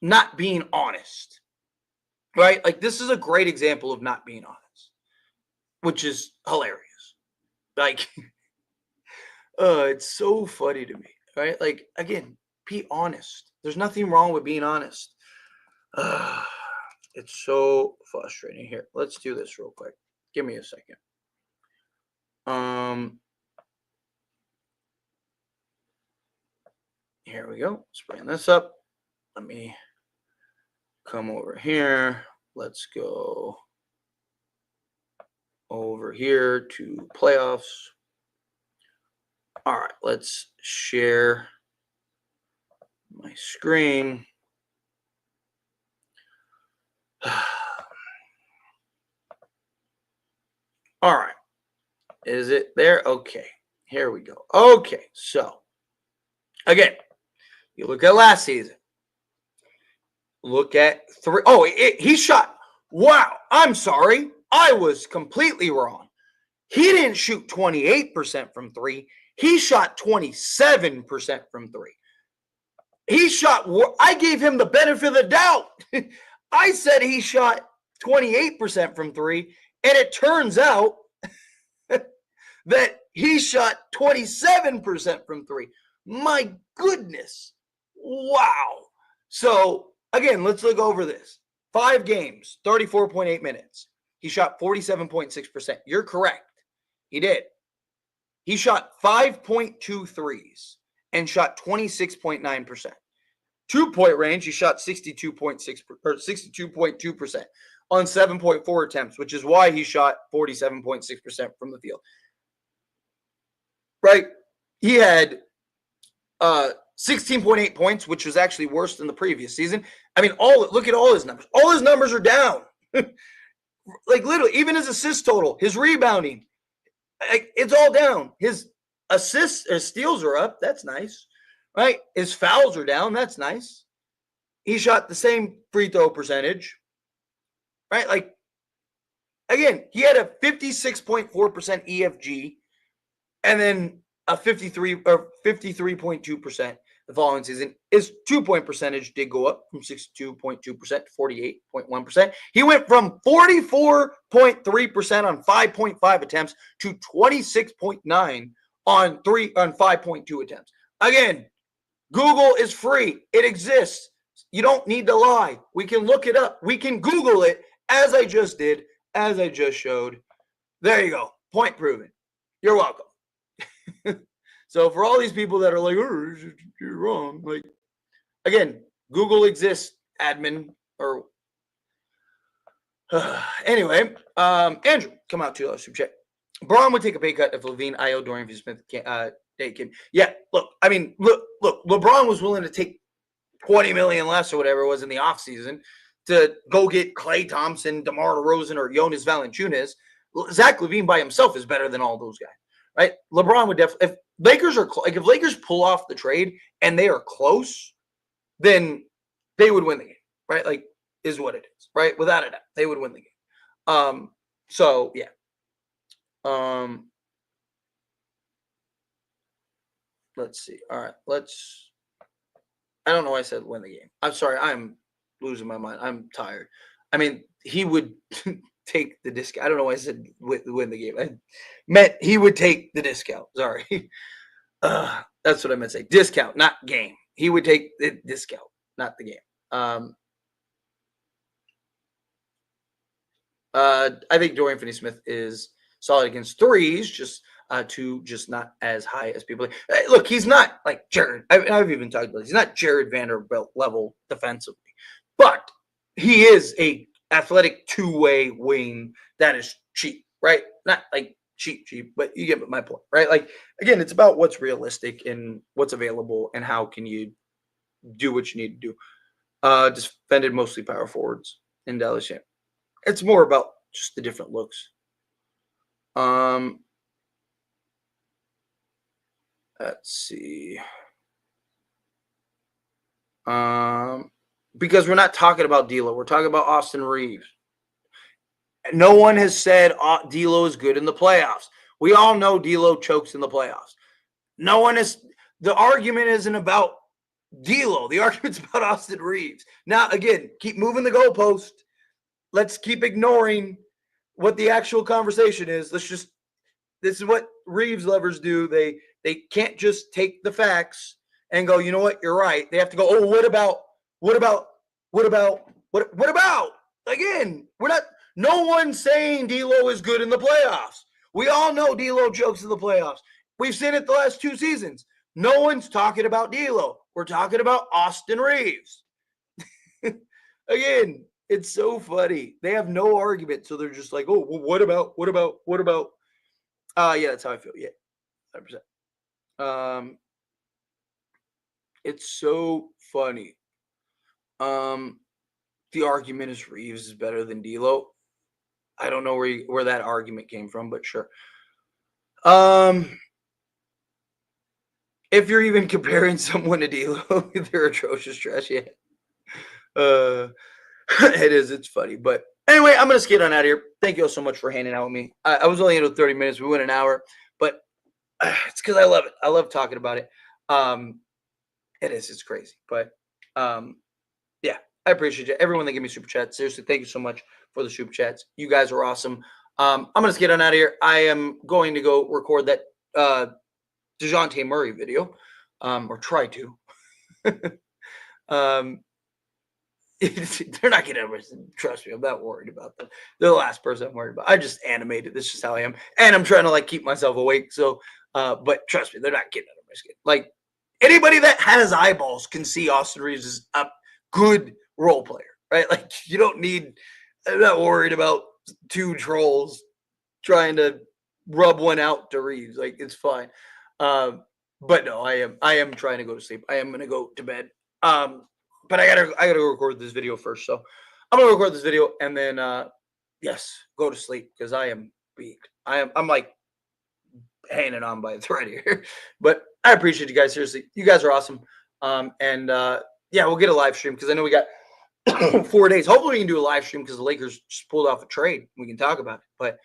not being honest, right? Like this is a great example of not being honest, which is hilarious. Like, it's so funny to me, right? Like again, be honest. There's nothing wrong with being honest. It's so frustrating. Here, let's do this real quick. Give me a second. Here we go. Let's bring this up. Let me come over here. Let's go over here to playoffs. All right, let's share my screen. All right. Is it there? Okay. Here we go. Okay. So, again, you look at last season. Look at 3. Oh, he shot. Wow. I'm sorry. I was completely wrong. He didn't shoot 28% from three. He shot 27% from three. I gave him the benefit of the doubt. I said he shot 28% from three, and it turns out that he shot 27% from three. My goodness. Wow. So, again, let's look over this. 5 games, 34.8 minutes. He shot 47.6%. You're correct. He did. He shot 5.2 threes and shot 26.9%. 2-point range, he shot 62.6 or 62.2% on 7.4 attempts, which is why he shot 47.6% from the field. Right? He had 16.8 points, which was actually worse than the previous season. I mean, look at all his numbers. All his numbers are down. Like literally, even his assist total, his rebounding, it's all down. His assists or steals are up. That's nice. Right? His fouls are down. That's nice. He shot the same free throw percentage. Right? Like, again, he had a 56.4% EFG and then a 53.2% the following season. His 2-point percentage did go up from 62.2% to 48.1%. He went from 44.3% on 5.5 attempts to 26.9 on 5.2 attempts. Again, Google is free. It exists. You don't need to lie. We can look it up. We can Google it, as I just did, as I just showed. There you go. Point proven. You're welcome. So for all these people that are like, oh, you're wrong. Like, again, Google exists, admin. Or anyway, Andrew, come out $2 super chat. Braun would take a pay cut if Levine, Io, Dorian Finney-Smith taken. Yeah, look, LeBron was willing to take $20 million less or whatever it was in the offseason to go get Klay Thompson, DeMar DeRozan, or Jonas Valanciunas. Zach LaVine by himself is better than all those guys, right? LeBron would definitely, if Lakers pull off the trade and they are close, then they would win the game, right? Like, is what it is, right? Without a doubt, they would win the game. So yeah. Let's see. All right, I don't know why I said win the game. I'm sorry. I'm losing my mind. I'm tired. I mean, he would take the discount. I don't know why I said win the game. I meant he would take the discount. Sorry. That's what I meant to say. Discount, not game. He would take the discount, not the game. I think Dorian Finney-Smith is solid against threes, just not as high as people. Look, he's not like Jared. I've even talked about this. He's not Jared Vanderbilt level defensively, but he is a athletic two-way wing that is cheap, right? Not like cheap, but you get my point, right? Like, again, it's about what's realistic and what's available and how can you do what you need to do. Defended mostly power forwards in Dallas. Yeah. It's more about just the different looks. Let's see. Because we're not talking about D'Lo, we're talking about Austin Reaves. No one has said D'Lo is good in the playoffs. We all know D'Lo chokes in the playoffs. No one is. The argument isn't about D'Lo. The argument's about Austin Reaves. Now, again, keep moving the goalpost. Let's keep ignoring what the actual conversation is. This is what Reaves lovers do. They can't just take the facts and go, you know what, you're right. They have to go, oh, what about? Again, no one's saying D'Lo is good in the playoffs. We all know D'Lo jokes in the playoffs. We've seen it the last 2 seasons. No one's talking about D'Lo. We're talking about Austin Reaves. Again, it's so funny. They have no argument, so they're just like, oh, well, what about? Yeah, that's how I feel. Yeah, 100%. It's so funny. The argument is Reaves is better than D'Lo. I don't know where that argument came from, but sure. If you're even comparing someone to D'Lo, they're atrocious trash. Yeah. It is. It's funny, but Anyway, I'm gonna skate on out of here. Thank you all so much for hanging out with me. I was only into 30 minutes. We went an hour, but it's because I love it. I love talking about it. It is. It's crazy, but yeah, I appreciate you. Everyone that gave me super chats. Seriously, thank you so much for the super chats. You guys are awesome. I'm gonna skate on out of here. I am going to go record that DeJounte Murray video, or try to. They're not getting arrested. Trust me, I'm not worried about them. They're the last person I'm worried about. I just animated. This is just how I am, and I'm trying to like keep myself awake. So, but trust me, they're not getting under my skin. Like anybody that has eyeballs can see Austin Reaves is a good role player, right? Like you don't need. I'm not worried about two trolls trying to rub one out to Reaves. Like it's fine. But no, I am trying to go to sleep. I am gonna go to bed. But I gotta go record this video first. So I'm gonna record this video and then yes, go to sleep because I am beat. I'm like hanging on by a thread here. But I appreciate you guys. Seriously, you guys are awesome. And yeah, we'll get a live stream because I know we got 4 days. Hopefully we can do a live stream because the Lakers just pulled off a trade. We can talk about it. But